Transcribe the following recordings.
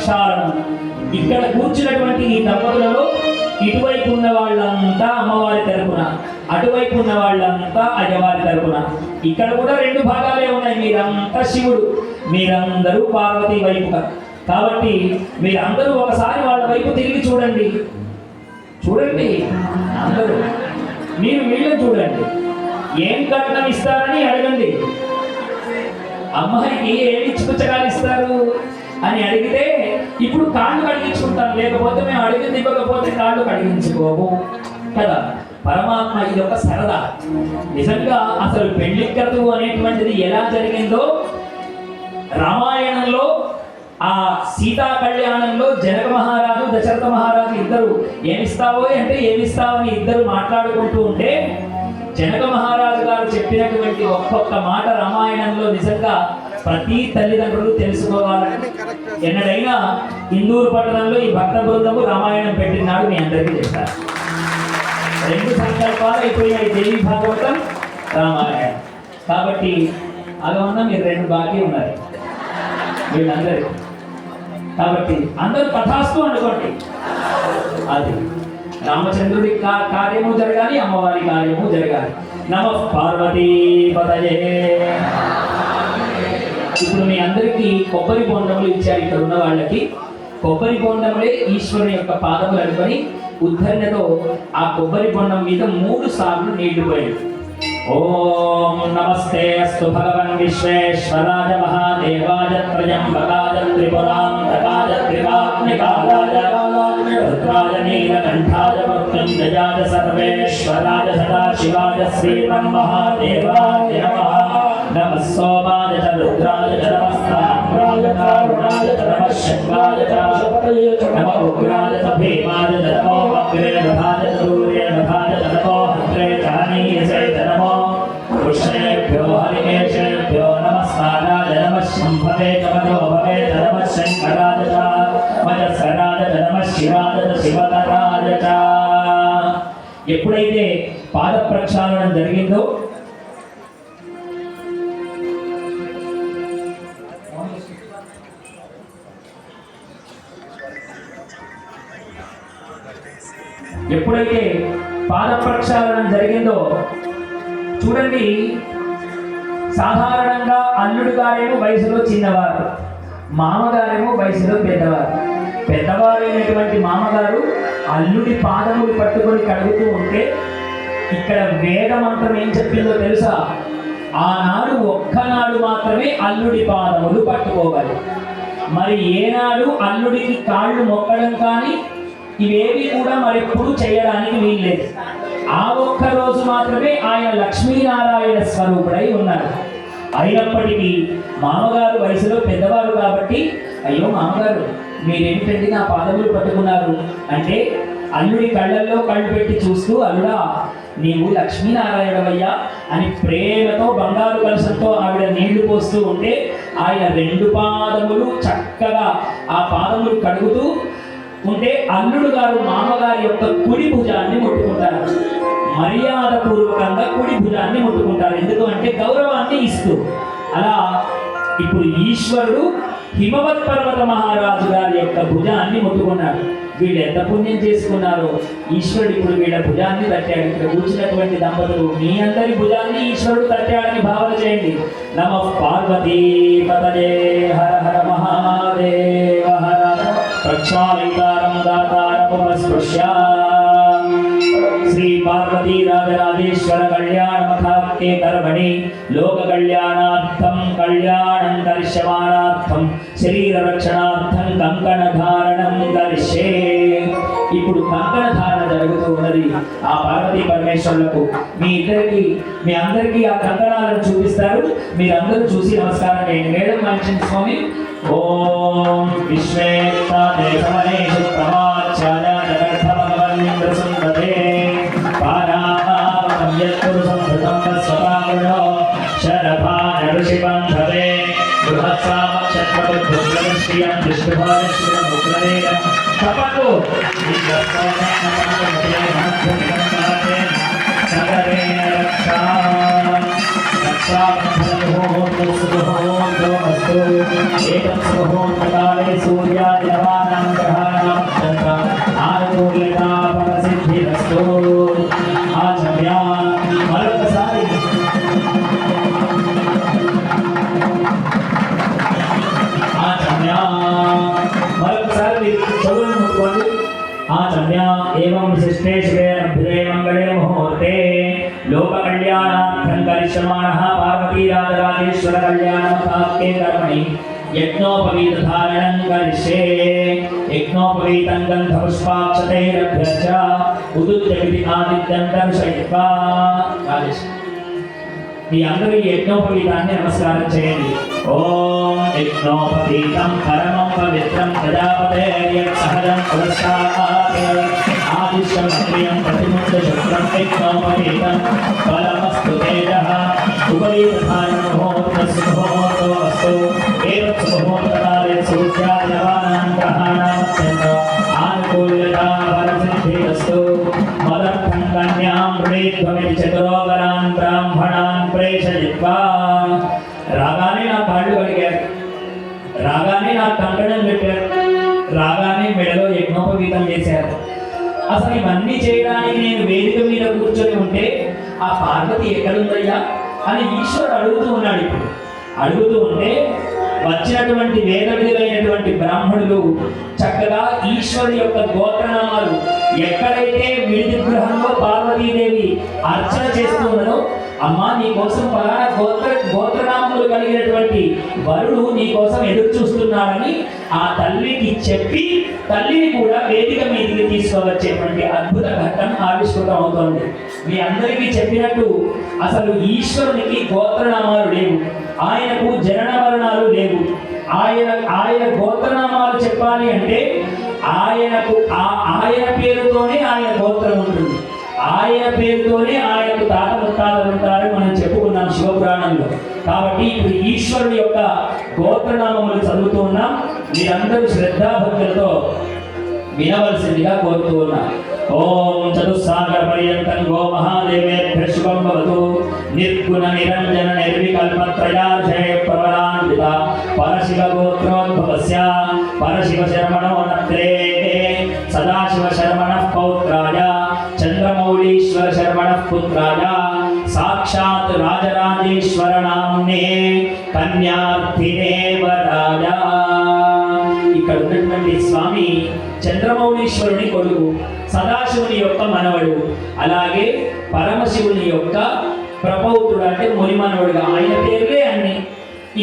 ప్రక్షాళనం. ఇక్కడ కూర్చున్నటువంటి ఈ దంపతులలో ఇటువైపు ఉన్న వాళ్ళంతా అమ్మవారి తరపున, అటువైపు ఉన్న వాళ్ళంతా అయ్యవారి తరపున. ఇక్కడ కూడా రెండు భాగాలే ఉన్నాయి. మీరంతా శివుడు, మీరందరూ పార్వతీ వైపుగా. కాబట్టి మీరందరూ ఒకసారి వాళ్ళ వైపు తిరిగి చూడండి. చూడండి అందరూ, మీరు వీళ్ళని చూడండి. ఏం కట్నం ఇస్తారని అడగండి. అమ్మాయికి ఏమి పుచ్చకాలు ఇస్తారు అని అడిగితే ఇప్పుడు కాళ్ళు కడిగించుకుంటాం, లేకపోతే మేము అడిగింది ఇవ్వకపోతే కాళ్ళు కడిగించుకోము కదా. పరమాత్మ ఇది ఒక సరదా. నిజంగా అసలు పెళ్లి క్రతువు అనేటువంటిది ఎలా జరిగిందో రామాయణంలో ఆ సీతా కళ్యాణంలో జనక మహారాజు దశరథ మహారాజు ఇద్దరు ఏమిస్తావో అంటే ఏమిస్తావని ఇద్దరు మాట్లాడుకుంటూ ఉంటే జనక మహారాజు గారు చెప్పినటువంటి ఒక్కొక్క మాట రామాయణంలో నిజంగా ప్రతి తల్లిదండ్రులు తెలుసుకోవాలని. ఎన్నడైనా ఇందూరు పట్టణంలో ఈ భక్త బృందము రామాయణం పెట్టినాడు మీ అందరికీ చెప్తారు. 2 సంకల్పాలు అయిపోయాయి, దేవి భాగవతం రామాయణం. కాబట్టి అలా ఉన్న మీరు 2 బాకీ ఉన్నారు వీళ్ళందరూ. కాబట్టి అందరూ తథాస్తు అనుకోండి. అది రామచంద్రుడి కార్యము జరగాలి, అమ్మవారి కార్యము జరగాలి. నమః పార్వతీ పతయే. ఇప్పుడు మీ అందరికీ కొబ్బరి బొండములు ఇచ్చారు. ఇక్కడ ఉన్న వాళ్ళకి కొబ్బరి బొండములే ఈశ్వరుని యొక్క పాదములు అనుకొని ఉద్ధరణతో ఆ కొబ్బరి బొండం మీద 3 సార్లు నీళ్లు పోయాడు. ఓం నమస్తే అస్తు భగవన్ విశ్వేశ్వరాయ మహాదేవాయ త్రయంబకాయ త్రిపురాంతకాయ త్రివాగ్నికాలాయ రుద్రాయ నీలకంఠాయ మృత్యుంజయాయ సర్వేశ్వరాయ సదాశివాయ శ్రీమన్మహాదేవాయ నమః. నమః సోమాయ చ రుద్రాయ చ నమస్తామ్రాయ చ అరుణాయ చ నమః శంభాయ చ నమః ఉగ్రాయ చ భీమాయ చ నమో అగ్రే రథాయ చ సూర్య రథాయ చ నమో హంత్రే చ హనీయసే చ నమో కృష్ణేభ్యో హరికేశేభ్యో నమస్కారాయ నమః శంభవే చ మధోభవే చ నమః శంకరాయ చ మజస్కరాయ చ నమః శివాయ చ శివతరాయ చ. ఎప్పుడైతే పాద ప్రక్షాళనం జరిగిందో చూడండి, సాధారణంగా అల్లుడు గారేమో వయసులో చిన్నవారు, మామగారేమో వయసులో పెద్దవారు. పెద్దవారైనటువంటి మామగారు అల్లుడి పాదములు పట్టుకొని కడుగుతూ ఉంటే ఇక్కడ వేద మంత్రం ఏం చెప్పిందో తెలుసా? ఆనాడు ఒక్కనాడు మాత్రమే అల్లుడి పాదములు పట్టుకోవాలి. మరి ఏనాడు అల్లుడికి కాళ్ళు మొక్కడం కానీ ఇవేవి కూడా మరెప్పుడు చేయడానికి వీల్లేదు. ఆ ఒక్క రోజు మాత్రమే ఆయన లక్ష్మీనారాయణ స్వరూపుడై ఉన్నారు. అయినప్పటికీ మామగారు వయసులో పెద్దవారు కాబట్టి, అయ్యో మామగారు మీరేమిటండి నా పాదములు పట్టుకున్నారు అంటే, అల్లుడి కళ్ళల్లో కళ్ళు పెట్టి చూస్తూ, అల్లుడా నీవు లక్ష్మీనారాయణవయ్యా అని ప్రేమతో బంగారు కలశంతో ఆవిడ నీళ్లు పోస్తూ ఉంటే ఆయన 2 పాదములు చక్కగా ఆ పాదములు కడుగుతూ ఉంటే అల్లుడు గారు మామగారి యొక్క కుడి భుజాన్ని ముట్టుకుంటారు. మర్యాద పూర్వకంగా కుడి భుజాన్ని ముట్టుకుంటారు. ఎందుకు అంటే గౌరవాన్ని ఇస్తూ. అలా ఇప్పుడు ఈశ్వరుడు హిమవత్ పర్వత మహారాజు గారి యొక్క భుజాన్ని ముట్టుకున్నాడు. వీళ్ళు ఎంత పుణ్యం చేసుకున్నారో ఈశ్వరుడు ఇప్పుడు వీళ్ళ భుజాన్ని తట్టాడు. ఇక్కడ కూర్చున్నటువంటి దంపతులు మీ అందరి భుజాన్ని ఈశ్వరుడు తట్టాడని భావన చేయండి. నమః పార్వతీ పతయే హర హర మహాదేవ హర. ప్రక్షాళయితారం దాతారముపస్పృశ్య శ్రీ పార్వతీ రాజరాజేశ్వర కళ్యాణ మఖాఖ్యే కర్మణి లోక కళ్యాణార్థం కళ్యాణం దర్శమానార్థం శరీర రక్షణార్థం కంకణ ధారణం దర్శే. ఇప్పుడు కంకణ ధారణ జరుగుతూ ఉన్నది. ఆ పార్వతీ పరమేశ్వరులకు మీ అందరికీ ఆ కంకణాలను చూపిస్తారు. మీరందరూ చూసి నమస్కారం చేయండి. మేడం మంచి స్వామి. ఓం విశ్వేశమనేషు ప్రమాచార్య జగర్థమగవన్నింద్ర సుందరే పారామం యత్పురు సంభృతం స్వపామునో శరభాన ఋషిబంధవే బృహత్సామక్షత్రబుద్ధిశ్రియం విష్ణుభావిశ్రియం ఉగ్రవేదం తపకు సగరేణ రక్షా రక్షాబంధనముహూర్తం శుభముహూర్తం అస్తు. ఏకం శుభముహూర్తకాలే సూర్యాయ एवं विशिष्टेश्वरे मंगले मुहूर्ते लोक कल्याणार्थं करिष्यमाणः पार्वती राजराजेश्वर कल्याणमहात्म्ये कर्मणि यज्ञोपवीतधारणं करिष्ये यज्ञोपवीतं गन्धपुष्पाक्षतैरभ्य च उदुत्यमिति आदित्यं दर्शयित्वा మీ అందరూ యజ్ఞోపవీతాన్ని నమస్కారం చేయండి. ఓం యజ్ఞోపవీతం పరమం పవిత్రం ప్రజాపతేర్యత్ సహజం పురస్కారాత్ ఆదిశ్యం ప్రియం ప్రతిముక్త శుక్రం యజ్ఞోపవీతం ఫలమస్తు తేజః ఉపవీతధారణం ముహూర్తస్సు ముహూర్తోస్తు ఏతత్ ముహూర్తకాలే సూర్యాయవానాం గ్రహాణాం అత్యంత ఆనుకూల్యతా వరసిద్ధిరస్తు మదర్థం కన్యాం వృణీత్వమితి చతురోగరాన్ బ్రాహ్మణాన్ ప్రేషయిత్వా. రాగానే నా కాళ్ళు కడిగారు, రాగానే నా కంకణం పెట్టారు, రాగానే మెడలో యజ్ఞోపవీతం చేశారు. అసలు ఇవన్నీ చేయడానికి నేను వేదిక మీద కూర్చొని ఉంటే ఆ పార్వతి ఎక్కడుందయ్యా అని ఈశ్వరుడు అడుగుతూ ఉన్నాడు. ఇప్పుడు అడుగుతూ ఉంటే వచ్చినటువంటి వేద విధులైనటువంటి బ్రాహ్మణులు చక్కగా ఈశ్వరుని యొక్క గోత్రనామాలు ఎక్కడైతే విడిది గృహంలో పార్వతీదేవి అర్చన చేస్తూ ఉన్నదో, అమ్మా నీ కోసం పలానా గోత్రనామములు కలిగినటువంటి వరుడు నీ కోసం ఎదురు చూస్తున్నాడని ఆ తల్లికి చెప్పి తల్లిని కూడా వేదిక మీదకి తీసుకువచ్చేటువంటి అద్భుత ఘట్టం ఆవిష్కృతం అవుతోంది. మీ అందరికీ చెప్పినట్టు అసలు ఈశ్వరునికి గోత్రనామాలు లేవు, ఆయనకు జనన మరణాలు లేవు. ఆయన గోత్రనామాలు చెప్పాలి అంటే ఆయన పేరుతోనే ఆయన గోత్రం ఉంటుంది, ఆయన పేరుతోనే ఆయనకు తాత ముత్తాతలు ఉంటారని మనం చెప్పుకున్నాం శివపురాణంలో. కాబట్టి ఇప్పుడు ఈశ్వరుడు యొక్క గోత్రనామములు చదువుతూ ఉన్నాం. మీరందరూ శ్రద్ధాభక్తులతో వినవలసిందిగా కోరుతూ ఉన్నాం. ఓం చతుస్సాగర పర్యంతం గో మహాదేవేభ్యః శుభం భవతు. నిర్గుణ నిరంజన నిర్వికల్ప త్రయార్షయ ప్రవరాన్విత పరశివ గోత్రోద్భవస్య పరశివ శర్మణో నత్రే సదాశివ శర్మణః పౌత్రాయ చంద్రమౌళీశ్వర శర్మణః పుత్రాయ సాక్షాత్ రాజరాజేశ్వర నామ్నే కన్యార్థినే వరాయ. ఇక్కడ ఉన్నటువంటి స్వామి చంద్రమౌళీశ్వరుని కొడుకు, సదాశివుని యొక్క మనవడు, అలాగే పరమశివుని యొక్క ప్రపౌత్రుడు అంటే ముని మనవడుగా ఆయన పేర్లే అన్ని.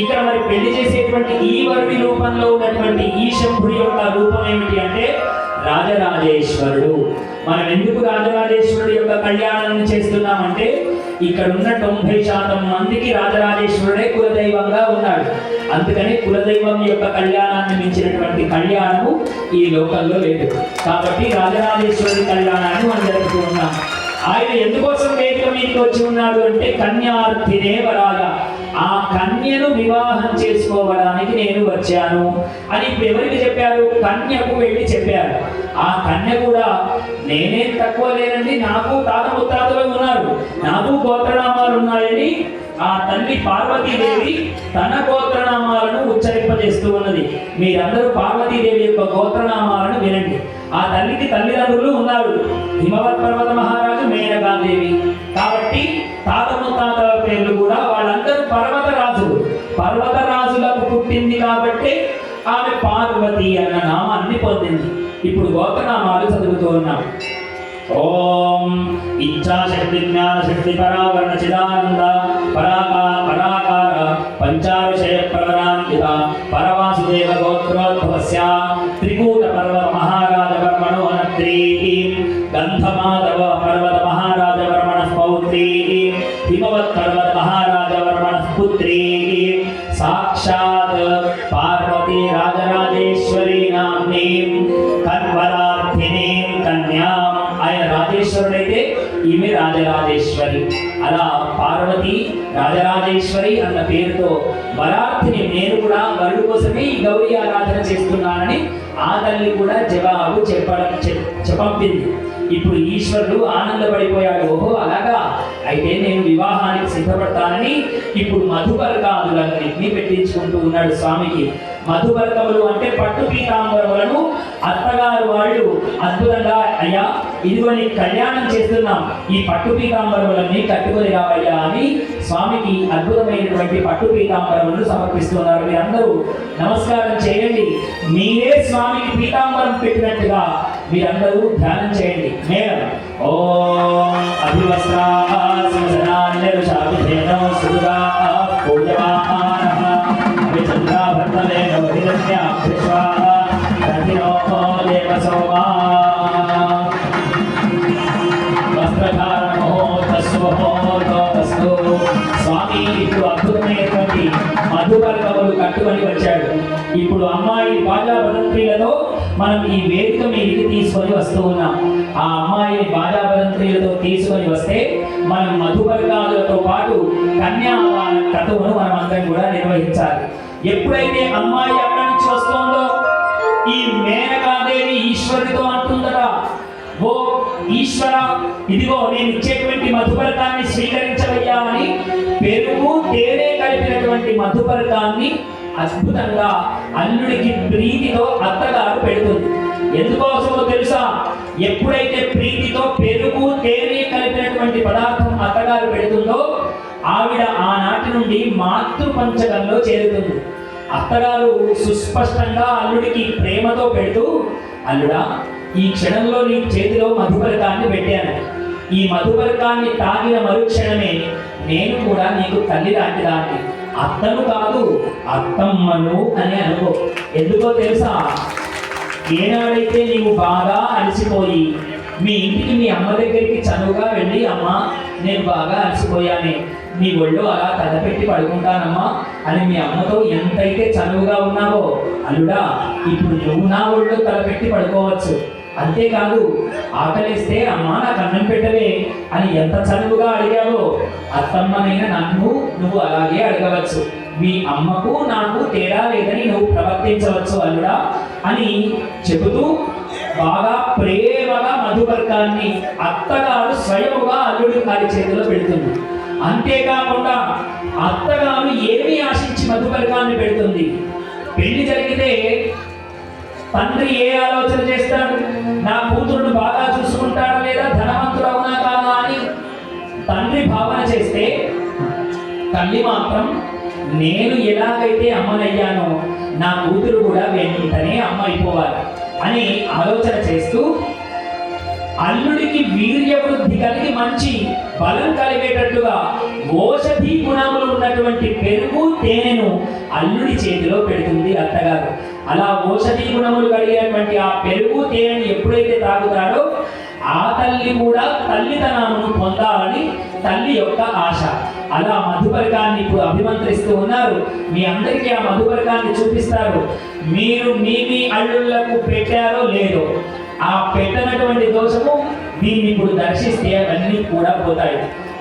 ఇక్కడ మరి పెళ్లి చేసేటువంటి ఈ వరుడి రూపంలో ఉన్నటువంటి ఈ శంభుడి యొక్క రూపం ఏమిటి అంటే రాజరాజేశ్వరుడు. మనం ఎందుకు రాజరాజేశ్వరుడు యొక్క కళ్యాణాన్ని చేస్తున్నామంటే ఇక్కడ ఉన్న 90% మందికి రాజరాజేశ్వరుడే కులదైవంగా ఉన్నాడు. అందుకని కులదైవం యొక్క కళ్యాణాన్ని మించినటువంటి కళ్యాణము ఈ లోకంలో లేదు. కాబట్టి రాజరాజేశ్వరుడి కళ్యాణాన్ని మనం జరుపుతూ ఉన్నాం. ఆయన ఎందుకోసం వేదిక మీదకి వచ్చి ఉన్నాడు అంటే కన్యార్థినే వరాయ, ఆ కన్యను వివాహం చేసుకోవడానికి నేను వచ్చాను అని ఇప్పుడు ఎవరికి చెప్పారు? కన్యకు వెళ్ళి చెప్పారు. ఆ కన్య కూడా నేనేం తక్కువ లేనండి, నాకు తాత ముత్తాతలు ఉన్నారు, నాకు గోత్రనామాలు ఉన్నాయని ఆ తల్లి పార్వతీదేవి తన గోత్రనామాలను ఉచ్చరింపజేస్తూ ఉన్నది. మీరందరూ పార్వతీదేవి యొక్క గోత్రనామాలను వినండి. ఆ తల్లికి తల్లిదండ్రులు ఉన్నారు, హిమవత్ పర్వత మహారాజు, మేనకాదేవి. కాబట్టి తాత ముత్తాతల పేర్లు కూడా వాళ్ళందరూ పర్వతరాజులకు పుట్టింది కాబట్టి ఆమె పార్వతి అన్న నామాన్ని పొందింది. ఇప్పుడు గోత్రనామాలు చదువుతూ ఉన్నాం. ఓం ఇచ్ఛాశక్తి జ్ఞానశక్తి పరావరణ చిదానంద పరాకార పంచావిషయ ప్రవరాన్విత పరవాసుదేవ గోత్రోద్భవస్య త్రికూట పర్వత మహారాజ వర్మణో నత్రీ గంధమాధవ పర్వత మహారాజ వర్మణ పౌత్రీ హిమవత్ పర్వత మహారాజ వర్మణ పుత్రీ సాక్షాత్ పార్వతీ రాజరాజేశ్వరీ నామ్నీం కన్వరార్థినీం కన్యాం. ఆయన రాజేశ్వరుడైతే ఈమె రాజరాజేశ్వరి. అలా పార్వతి రాజరాజేశ్వరి అన్న పేరుతో వరార్థిని, నేను కూడా వరుడు కోసమే ఈ గౌరీ ఆరాధన చేస్తున్నానని ఆ తల్లి కూడా జవాబు చెప్పంపింది. ఇప్పుడు ఈశ్వరుడు ఆనందపడిపోయాడు. ఓహో అలాగా, అయితే నేను వివాహానికి సిద్ధపడతానని ఇప్పుడు మధుపర్కాదులన్నింటినీ పెట్టించుకుంటూ ఉన్నాడు స్వామికి. మధుపర్కములు అంటే పట్టు పీతాంబరములను అత్తగారు వాళ్ళు అద్భుతంగా, అయ్యా ఇదిగోని కళ్యాణం చేస్తున్నాం, ఈ పట్టు పీతాంబరములన్నీ కట్టుకొని రావయ్యా అని స్వామికి అద్భుతమైనటువంటి పట్టు పీతాంబరములను సమర్పిస్తున్నారు. మీరందరూ నమస్కారం చేయండి. మీరే స్వామికి పీతాంబరం పెట్టినట్టుగా మీరందరూ ధ్యానం చేయండి. మేడం ఓం అభివస్త్రాసనాన్యరుషాభిధేనో సుదుగా పూజమానః అభిచంద్రాభర్తలేనో హిరణ్యాభ్యశ్వా రథినో దేవసోమా స్వామి ఇప్పుడు అద్భుతమైనటువంటి మధుపర్కములు కట్టుకొని వచ్చాడు. ఇప్పుడు అమ్మాయి బాజా భదంత్రీలతో మనం ఈ వేదిక మీదకి తీసుకొని వస్తూ ఉన్నాం. ఆ అమ్మాయిని బాజా భదంత్రీలతో తీసుకొని వస్తే మనం మధుపర్కాలతో పాటు కన్యాదాన క్రతువును మనం అందరం కూడా నిర్వహించాలి. ఎప్పుడైతే అమ్మాయి అక్కడి నుంచి వస్తుందో ఈ మేనకాదేవి ఈశ్వరుడితో అంటుందట, ఓ ఈశ్వర, ఇదిగో నేను ఇచ్చేటువంటి మధుపర్కాన్ని స్వీకరించవయ్యా అని పెరుగు తేనె కలిపినటువంటి మధుపర్కాన్ని అద్భుతంగా అల్లుడికి ప్రీతితో అత్తగారు పెడుతుంది. ఎందుకోసమో తెలుసా? ఎప్పుడైతే ప్రీతితో పెరుగు తేనె కలిపినటువంటి పదార్థం అత్తగారు పెడుతుందో ఆవిడ ఆనాటి నుండి మాతృపంచకంలో చేరుతుంది. అత్తగారు సుస్పష్టంగా అల్లుడికి ప్రేమతో పెడుతూ, అల్లుడా, ఈ క్షణంలో నీ చేతిలో మధుపర్కాన్ని పెట్టాను. ఈ మధుపర్కాన్ని తాగిన మరుక్షణమే నేను కూడా నీకు తల్లి లాంటి దాన్ని, అత్తను కాదు అత్తమ్మను అని అనుకో. ఎందుకో తెలుసా? ఏనాడైతే నీవు బాగా అలసిపోయి మీ ఇంటికి మీ అమ్మ దగ్గరికి చనువుగా వెళ్ళి, అమ్మ నేను బాగా అలసిపోయానే, నీ ఒళ్ళు అలా కథపెట్టి పడుకుంటానమ్మా అని మీ అమ్మతో ఎంతైతే చనువుగా ఉన్నావో, అల్లుడా ఇప్పుడు నువ్వు నా ఒళ్ళు తలపెట్టి పడుకోవచ్చు. అంతేకాదు, ఆకలిస్తే అమ్మా నాకు అన్నం పెట్టవే అని ఎంత చనువుగా అడిగావో అత్తమ్మనైనా నన్ను నువ్వు అలాగే అడగవచ్చు. మీ అమ్మకు నాకు తేడా లేదని నువ్వు ప్రవర్తించవచ్చు అల్లుడా అని చెబుతూ బాగా ప్రేమగా మధుపర్కాన్ని అత్తగారు స్వయముగా అల్లుడి గారి చేతిలో పెడుతుంది. అంతేకాకుండా అత్తగారు ఏమి ఆశించి మధుపర్కాన్ని పెడుతుంది? పెళ్లి జరిగితే తండ్రి ఏ ఆలోచన చేస్తాడు? నా కూతురును బాగా చూసుకుంటాడా లేదా, ధనవంతుడు అవునా కాదా అని తండ్రి భావన చేస్తే, తల్లి మాత్రం నేను ఎలాగైతే అమ్మనయ్యానో నా కూతురు కూడా వెంటనే అమ్మ అయిపోవాలి అని ఆలోచన చేస్తూ అల్లుడికి వీర్య వృద్ధి కలిగి మంచి బలం కలిగేటట్లుగా ఓషధి గుణములు ఉన్నటువంటి పెరుగు తేనెను అల్లుడి చేతిలో పెడుతుంది అత్తగారు. అలా ఓషధి గుణములు కలిగినటువంటి ఆ పెరుగు తేనెను ఎప్పుడైతే తాగుతాడో ఆ తల్లి కూడా తల్లితనాలను పొందాలని తల్లి యొక్క ఆశ. అలా మధుపర్కాన్ని ఇప్పుడు అభిమంత్రిస్తూ ఉన్నారు. మీ అందరికీ ఆ మధుపర్కాన్ని చూపిస్తారు. మీరు మీ అల్లుళ్లకు పెట్టారో లేదో, ఆ పెట్టనటువంటి దోషము దీన్ని ఇప్పుడు దర్శిస్తే అవన్నీ కూడా పోతాయి.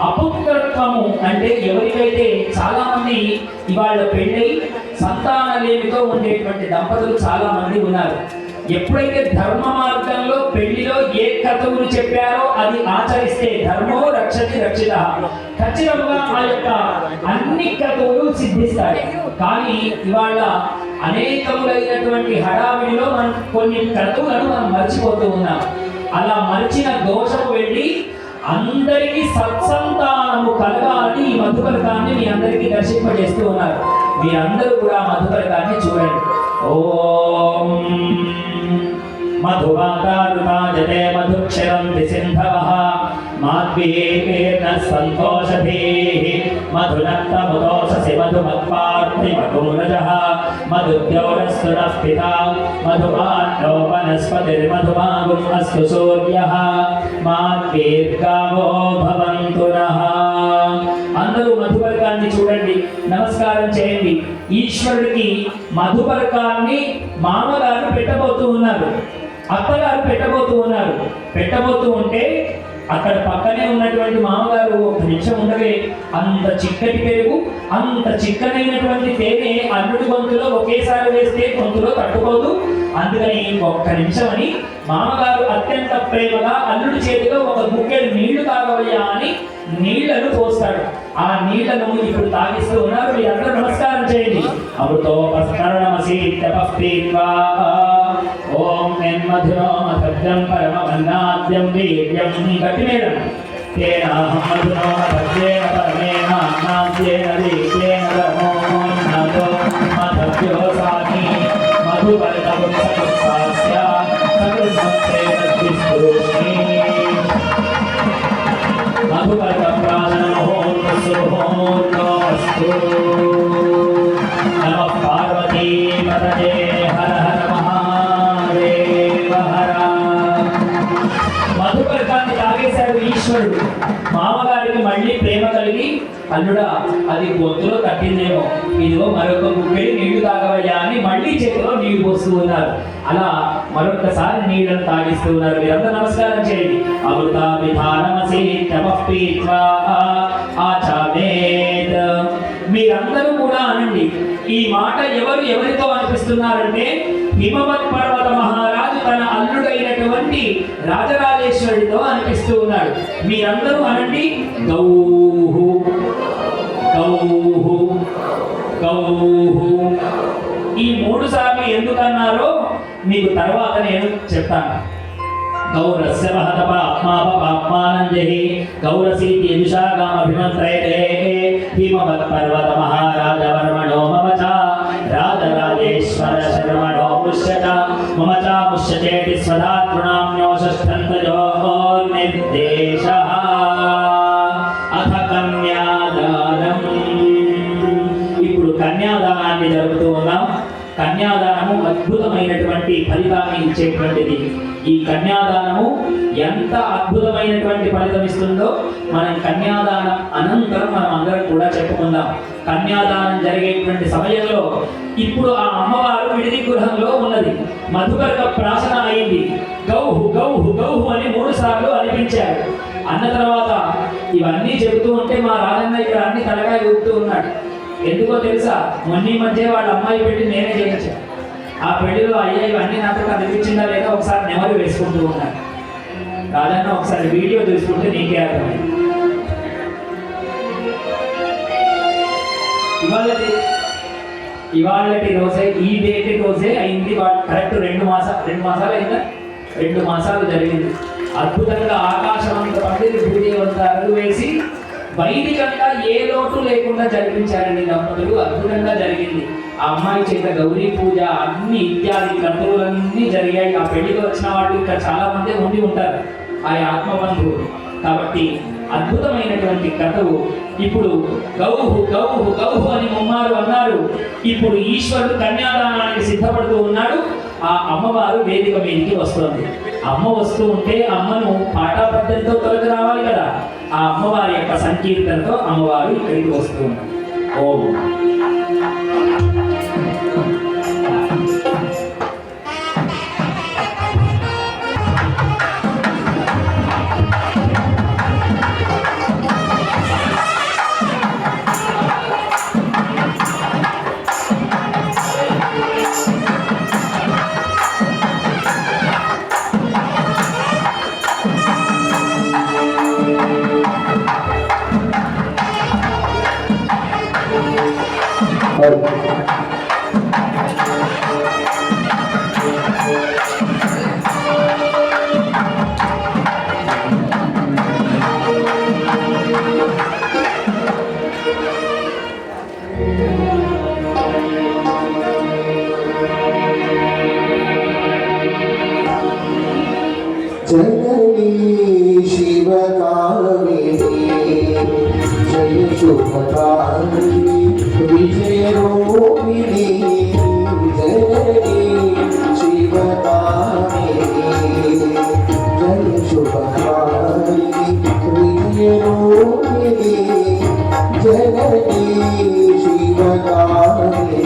అపుత్రత్వము అంటే ఎవరికైతే చాలా మంది ఇవాళ పెళ్ళై సంతానలేమితో ఉండేటువంటి దంపతులు చాలా మంది ఉన్నారు. ఎప్పుడైతే ధర్మ మార్గంలో పెళ్లిలో ఏ క్రతువులు చెప్పారో అది ఆచరిస్తే ధర్మో రక్షతి రక్షిత, ఖచ్చితంగా ఆ యొక్క అన్ని క్రతువులు సిద్ధిస్తాయి. కానీ ఇవాళ అనేకములైనటువంటి హడావిడిలో మనం కొన్ని క్రతువులను మనం మర్చిపోతూ ఉన్నాం. అలా మర్చిన దోషము వెళ్ళి అందరికీ సత్సంతానము కలగాలని ఈ మధుపర్కాన్ని మీ అందరికీ దర్శింపజేస్తూ ఉన్నారు. మీరందరూ కూడా మధుపర్కాన్ని చూడండి. ఓం మధువాతారుతాజతే మధుక్షరంతి సింధవః మాద్వీర్ణ సంతోషధీః మధునక్తముదోషసి మధుమత్పార్తి మధురజః మధుద్యోరస్తునః పితా మధుమాన్నో వనస్పతిర్మధుమాగుం అస్తు సూర్యః మాద్వీర్గావో భవంతు నః. అందరూ మధుపర్కాన్ని చూడండి, నమస్కారం చేయండి. ఈశ్వరుడికి మధుపర్కాన్ని మామగారు పెట్టబోతూ ఉన్నారు, అత్తగారు పెట్టబోతూ ఉన్నారు. పెట్టబోతూ ఉంటే అక్కడ పక్కనే ఉన్నటువంటి మామగారు ఒక నిమిషం ఉండవే, అంత చిక్కటి పెరుగు అంత చిక్కనైనటువంటి తేనె అల్లుడి గొంతులో ఒకేసారి వేస్తే గొంతులో తట్టుకోదు, అందుకని ఒక్క నిమిషం అని మామగారు అత్యంత ప్రేమగా అల్లుడి చేతిలో ఒక గుక్కెడు నీళ్లు తాగవయ్యా అని నీళ్లను పోస్తాడు. ఆ నీళ్లను ఇప్పుడు తాగిస్తూ ఉన్నారు. మీరందరూ నమస్కారం చేయండి. అమృతోపస్కరణమసీత్యపస్పీత్వా ఓం మధురోమభద్రం పరమవన్నాద్యం వీర్యం గట్టిమేడం తేనాహం మధురోమభద్రేణ పరమేణ అన్నాద్యేన వీర్యేణ పరమోన్నతో మధవ్యోసామి మధుపరితముం సకృత్సాస్య సకృత్సంతే తద్విస్పృష్ణి మధుపరితం ప్రాణనమోర్వసుర్హోర్వస్తు నమః పార్వతీ పతయే హర హర మహాదేవ హర. మధుపరితాన్ని తాగేశాడు ఈశ్వరుడు. మామగారికి మళ్ళీ ప్రేమ కలిగి, అల్లుడా అది గొంతులో తట్టిందేమో, ఇదిగో మరొక గుప్పెడి నీళ్లు తాగవయ్యా అని మళ్ళీ చేతిలో నీళ్లు పోస్తూ ఉన్నారు. అలా మరొకసారి నీళ్లను తాగిస్తూ ఉన్నారు. మీరంతా నమస్కారం చేయండి. అమృతా విధానమసి తమఃపీత్వా ఆచామేత్. మీరందరూ కూడా అనండి. ఈ మాట ఎవరితో అనిపిస్తున్నారంటే హిమవత్ పర్వత మహారాజు తన అల్లుడైనటువంటి రాజరాజేశ్వరుడితో అనిపిస్తూ ఉన్నాడు. మీరందరూ అనండి. గౌహు గౌహు గౌహు. ఈ 3 సార్లు ఎందుకన్నారో మీకు తర్వాత నేను చెప్తాను. గౌరస్య మహత పాప్మానం జహి గౌరసీతి యజుషాగామభిమంత్రయతే హిమవత్ పర్వత మహారాజ వర్మణో మమ చ రాజరాజేశ్వర శర్మణో ముష్యత మమ చ ముష్యచేతి స్వదాతృణామ్యోషస్థంతజో నిర్దేశః. అథ కన్యాదానం. ఇప్పుడు కన్యాదానాన్ని జరుపుతూ ఉన్నాం. కన్యాదానము అద్భుతమైనటువంటి ఫలితాన్ని ఇచ్చేటువంటిది. ఈ కన్యాదానము ఎంత అద్భుతమైనటువంటి ఫలితం ఇస్తుందో మనం కన్యాదానం అనంతరం మనం అందరం కూడా చెప్పుకుందాం. కన్యాదానం జరిగేటువంటి సమయంలో ఇప్పుడు ఆ అమ్మవారు విడిది గృహంలో ఉన్నది. మధుకర్క ప్రాసన అయింది. గౌహు గౌహు గౌహు అని 3 సార్లు అనిపించారు. అన్న తర్వాత ఇవన్నీ చెబుతూ ఉంటే మా రాజన్న ఇక్కడ అన్ని తలకాయ ఊపుతూ ఉన్నాడు. ఎందుకో తెలుసా? మొన్నీ మధ్య వాళ్ళ అమ్మాయి పెట్టి నేనే చేయించాను. ఆ పెళ్లిలో అయ్యా ఇవన్నీ నాకు కనిపించిందా లేదా ఒకసారి నెమరు వేసుకుంటూ ఉన్నాడు. రాజన్న ఒకసారి వీడియో చూసుకుంటే నీకే అర్థమైంది. ఇవాళటి రోజే, ఈ డేట్ రోజే అయింది. కరెక్ట్ 2 మాసాలు అయిందా? 2 మాసాలు జరిగింది. అద్భుతంగా ఆకాశమంత పండిది భూదేవంతా అడుగు వేసి వైదికంగా ఏ లోటు లేకుండా జరిపించారండి దంపతులు. అద్భుతంగా జరిగింది. ఆ అమ్మాయి చేత గౌరీ పూజ అన్ని ఇత్యాది క్రతువులన్నీ జరిగాయి. ఆ పెళ్లికి వచ్చిన వాళ్ళు ఇక్కడ చాలా మంది ఉండి ఉంటారు, ఆ ఆత్మబంధువులు. కాబట్టి అద్భుతమైనటువంటి క్రతువు. ఇప్పుడు గౌహు గౌహు గౌహు అని 3 మారు అన్నారు. ఇప్పుడు ఈశ్వరుడు కన్యాదానానికి సిద్ధపడుతూ ఉన్నాడు. ఆ అమ్మవారు వేదిక మీదకి వస్తుంది. అమ్మ వస్తూ ఉంటే అమ్మను పాఠాపద్ధతితో తొలగి రావాలి కదా. ఆ అమ్మవారి యొక్క సంకీర్తనతో అమ్మవారు ఇక్కడికి వస్తూ ఉన్నారు. ఓం जननी शिवकामिनी जय शुभकारिणी विजयरूपिणी जननी शिवकामिनी जय शुभकारिणी विजयरूपिणी जननी शिवकामिनी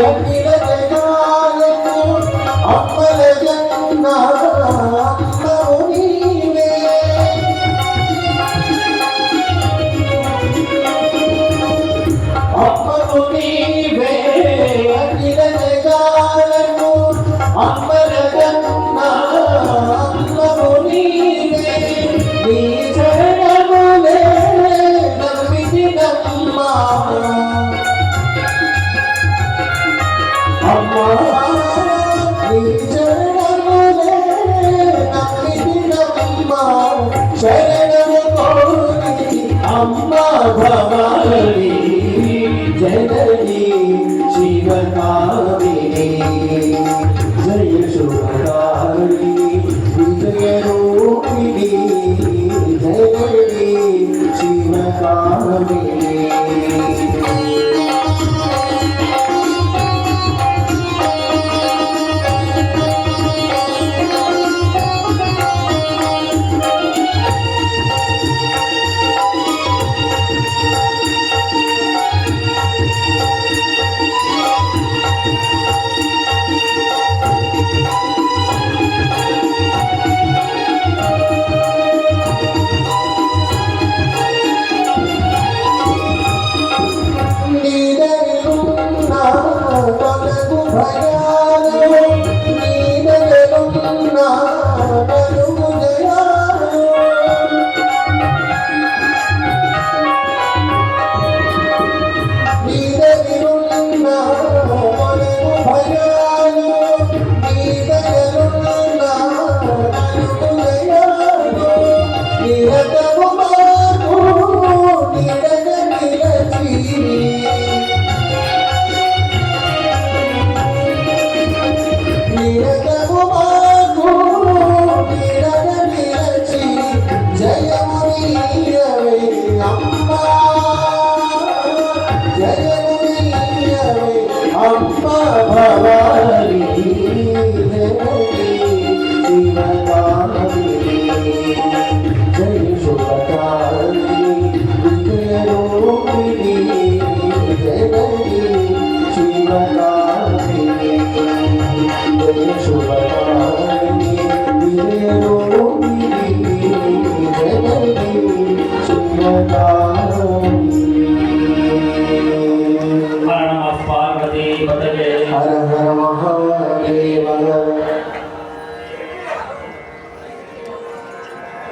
అఖిల జగాలకు అమ్మల జన్నా అమ్మవు నీవే అమ్మవు నీవే అఖిల జగాలకు అమ్మల జన్నా అమ్మవు నీవే నీ చరణములే నమ్మితినమ్మా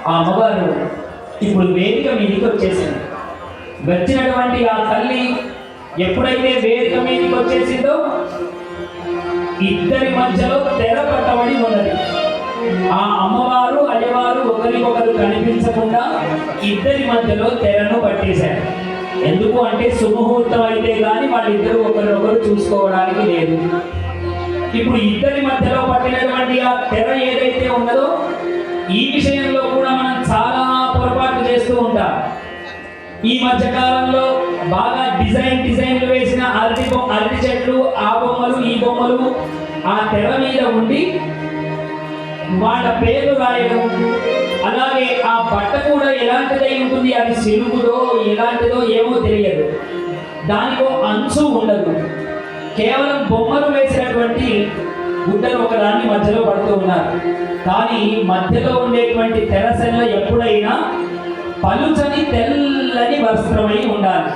ఆ అమ్మవారు ఇప్పుడు వేదిక మీదకి వచ్చేసింది. వచ్చినటువంటి ఆ తల్లి ఎప్పుడైతే వేదిక మీదకి వచ్చేసిందో ఇద్దరి మధ్యలో తెర పట్టబడి ఉన్నది. ఆ అమ్మవారు అయ్యవారు ఒకరికొకరు కనిపించకుండా ఇద్దరి మధ్యలో తెరను పట్టేశారు. ఎందుకు అంటే సుముహూర్తం అయితే కానీ వాళ్ళిద్దరూ ఒకరినొకరు చూసుకోవడానికి లేదు. ఇప్పుడు ఇద్దరి మధ్యలో పట్టినటువంటి ఆ తెర ఏదైతే ఉన్నదో ఈ విషయంలో కూడా మనం చాలా పొరపాటు చేస్తూ ఉంటాం. ఈ మధ్య కాలంలో బాగా డిజైన్లు వేసిన అరటి చెట్లు, ఆ బొమ్మలు ఈ బొమ్మలు ఆ తెర మీద ఉండి వాళ్ళ పేర్లు రాయడం, అలాగే ఆ బట్ట కూడా ఎలాంటిదై ఉంటుంది, అది సిరుగుదో ఎలాంటిదో ఏమో తెలియదు, దానికో అంచు ఉండదు, కేవలం బొమ్మలు వేసినటువంటి గుడ్డలు ఒకదాన్ని మధ్యలో పడుతూ ఉన్నారు. కానీ మధ్యలో ఉండేటువంటి తెరసెల్ల ఎప్పుడైనా పలుచని తెల్లని వస్త్రమై ఉండాలి.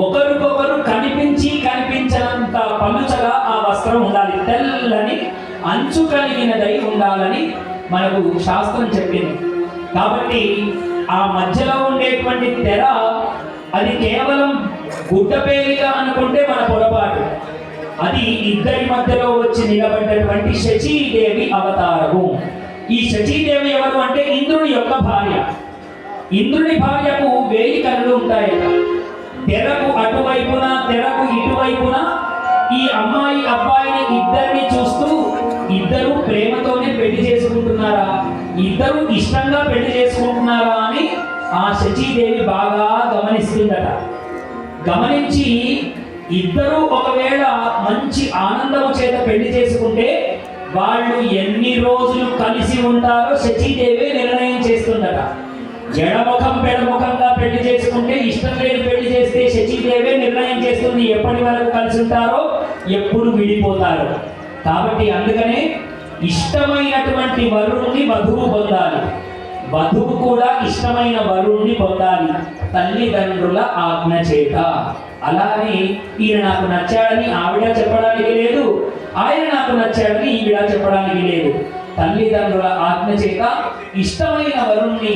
ఒకరికొకరు కనిపించనంత పలుచగా ఆ వస్త్రం ఉండాలి, తెల్లని అంచు కలిగినదై ఉండాలని మనకు శాస్త్రం చెప్పింది. కాబట్టి ఆ మధ్యలో ఉండేటువంటి తెర అది కేవలం గుడ్డపేలిగా అనుకుంటే మన పొరపాటు. అది ఇద్దరి మధ్యలో వచ్చి నిలబడ్డటువంటి శచీదేవి అవతారము. ఈ శచీదేవి ఎవరు అంటే ఇంద్రుని యొక్క భార్య. ఇంద్రుని భార్యకు 1000 కళ్ళు ఉంటాయట. తెరకు అటువైపున తెరకు ఇటువైపున ఈ అమ్మాయి అబ్బాయిని ఇద్దరిని చూస్తూ ఇద్దరు ప్రేమతోనే పెళ్లి చేసుకుంటున్నారా, ఇద్దరు ఇష్టంగా పెళ్లి చేసుకుంటున్నారా అని ఆ శచీదేవి బాగా గమనిస్తుందట. గమనించి ఇద్దరు ఒకవేళ మంచి ఆనందము చేత పెళ్లి చేసుకుంటే వాళ్ళు ఎన్ని రోజులు కలిసి ఉంటారో శచీదేవి నిర్ణయం చేస్తుందట. ఎడముఖం పెడముఖంగా పెళ్లి చేసుకుంటే, ఇష్టం లేని పెళ్లి చేస్తే శచీదేవి నిర్ణయం చేస్తుంది ఎప్పటి వరకు కలిసి ఉంటారో, ఎప్పుడు విడిపోతారో. కాబట్టి అందుకనే ఇష్టమైనటువంటి వరుణ్ణి వధువు పొందాలి, వధువు కూడా ఇష్టమైన వరుణ్ణి పొందాలి తల్లిదండ్రుల ఆజ్ఞ చేత. అలానే ఈయన నాకు నచ్చాడని ఆవిడ చెప్పడానికి లేదు, ఆయన నాకు నచ్చాడని ఈవిడ చెప్పడానికి లేదు. తల్లిదండ్రుల ఆజ్ఞ చేత ఇష్టమైన వరుణ్ణి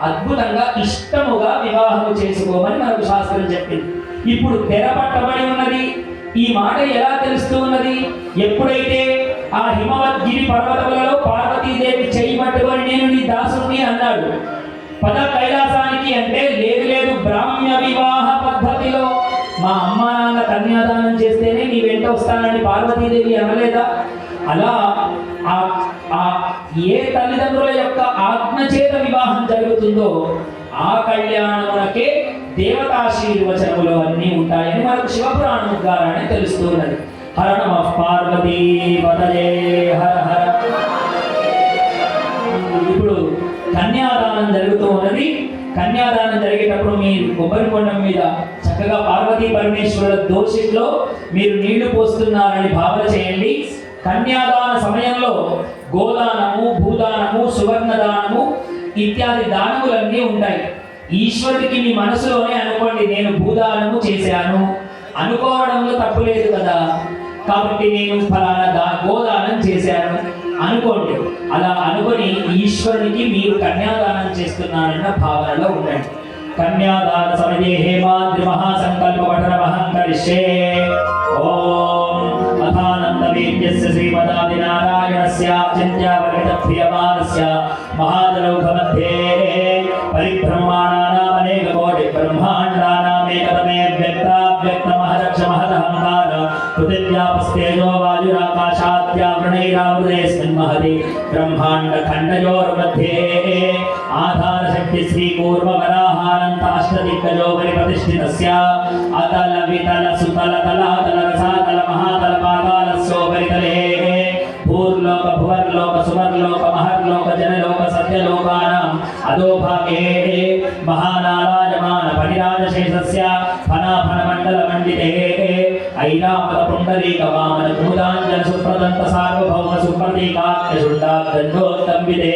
అద్భుతంగా ఇష్టముగా వివాహము చేసుకోమని మనకు శాస్త్రం చెప్పింది. ఇప్పుడు తెర పట్టబడి ఉన్నది. ఈ మాట ఎలా తెలుస్తూ ఉన్నది? ఎప్పుడైతే ఆ హిమవద్గిరి పర్వతములలో పార్వతీదేవి చేయి పట్టుకొని నేను నీ దాసుని అన్నాడు. పద కైలాసానికి అంటే లేదు బ్రాహ్మ్య వివాహ పద్ధతిలో మా అమ్మ నాన్న కన్యాదానం చేస్తేనే నీ వెంట వస్తానని పార్వతీదేవి అనలేదా? అలా ఏ తల్లిదండ్రుల యొక్క ఆజ్ఞ చేత వివాహం జరుగుతుందో ఆ కళ్యాణమునకే దేవతాశీర్వచనములు అన్నీ ఉంటాయని మనకు శివపురాణం ద్వారానే తెలుస్తున్నది. హర నమః పార్వతీ పతయే హర హర. ఇప్పుడు కన్యాదానం జరుగుతూ ఉన్నది. కన్యాదానం జరిగేటప్పుడు మీరు కొబ్బరి కొండం మీద చక్కగా పార్వతీ పరమేశ్వరుల దోషిలో మీరు నీళ్లు పోస్తున్నారని భావన చేయండి. కన్యాదాన సమయంలో గోదానము, భూదానము, సువర్ణదానము ఇత్యాది దానములన్నీ ఉంటాయి. ఈశ్వరుడికి మీ మనసులోనే అనుకోండి, నేను భూదానము చేశాను అనుకోవడంలో తప్పు లేదు కదా. కాబట్టి నేను ఫలానా గోదానం చేశాను అనుకోండి. అలా అనుకొని ఈశ్వరునికి మీరు కన్యాదానం చేస్తున్నారన్న భావనలో ఉండండి. కన్యాదాన సమయే హేమాద్రి మహాసంకల్ప పఠనమహం కరిష్యే. ఓం అథానందవేద్యస్య శ్రీమదాది నారాయణస్య చింత్యావలిత ప్రియమానస్య మహాదరౌఘ మధ్యే పరిబ్రహ్మాణానాం అనేక కోటి బ్రహ్మాండానాం ఏకతమే వ్యక్తావ్యక్త మహదక్ష మహదహంకార పృథివ్యాపస్తేజో వాయురాకాశాద్యావృణైరావృతేస్మిన్ మహతి బ్రహ్మాండ ఖండయోర్मध्ये ఆధారశక్తి శ్రీ కూర్మవరాహానంత అష్టదిగ్గజోపరి ప్రతిష్ఠితస్య అతల వితల సుతల తలాతల రసాతల మహాతల పాతాలస్యోపరితలే భూర్లోక భువర్లోక సువర్లోక మహర్లోక జనలోక సత్యలోకానాం అధోభాగే మహానారాయమాన పరిరాజశేషస్య ఫనాఫన మండల మండితే ఐరావత పుండరీక వామన కుముదాంజన సుప్రదంత సార్వభౌమ సుప్రతీకాఖ్య శుండాగ్రంథోత్తంబితే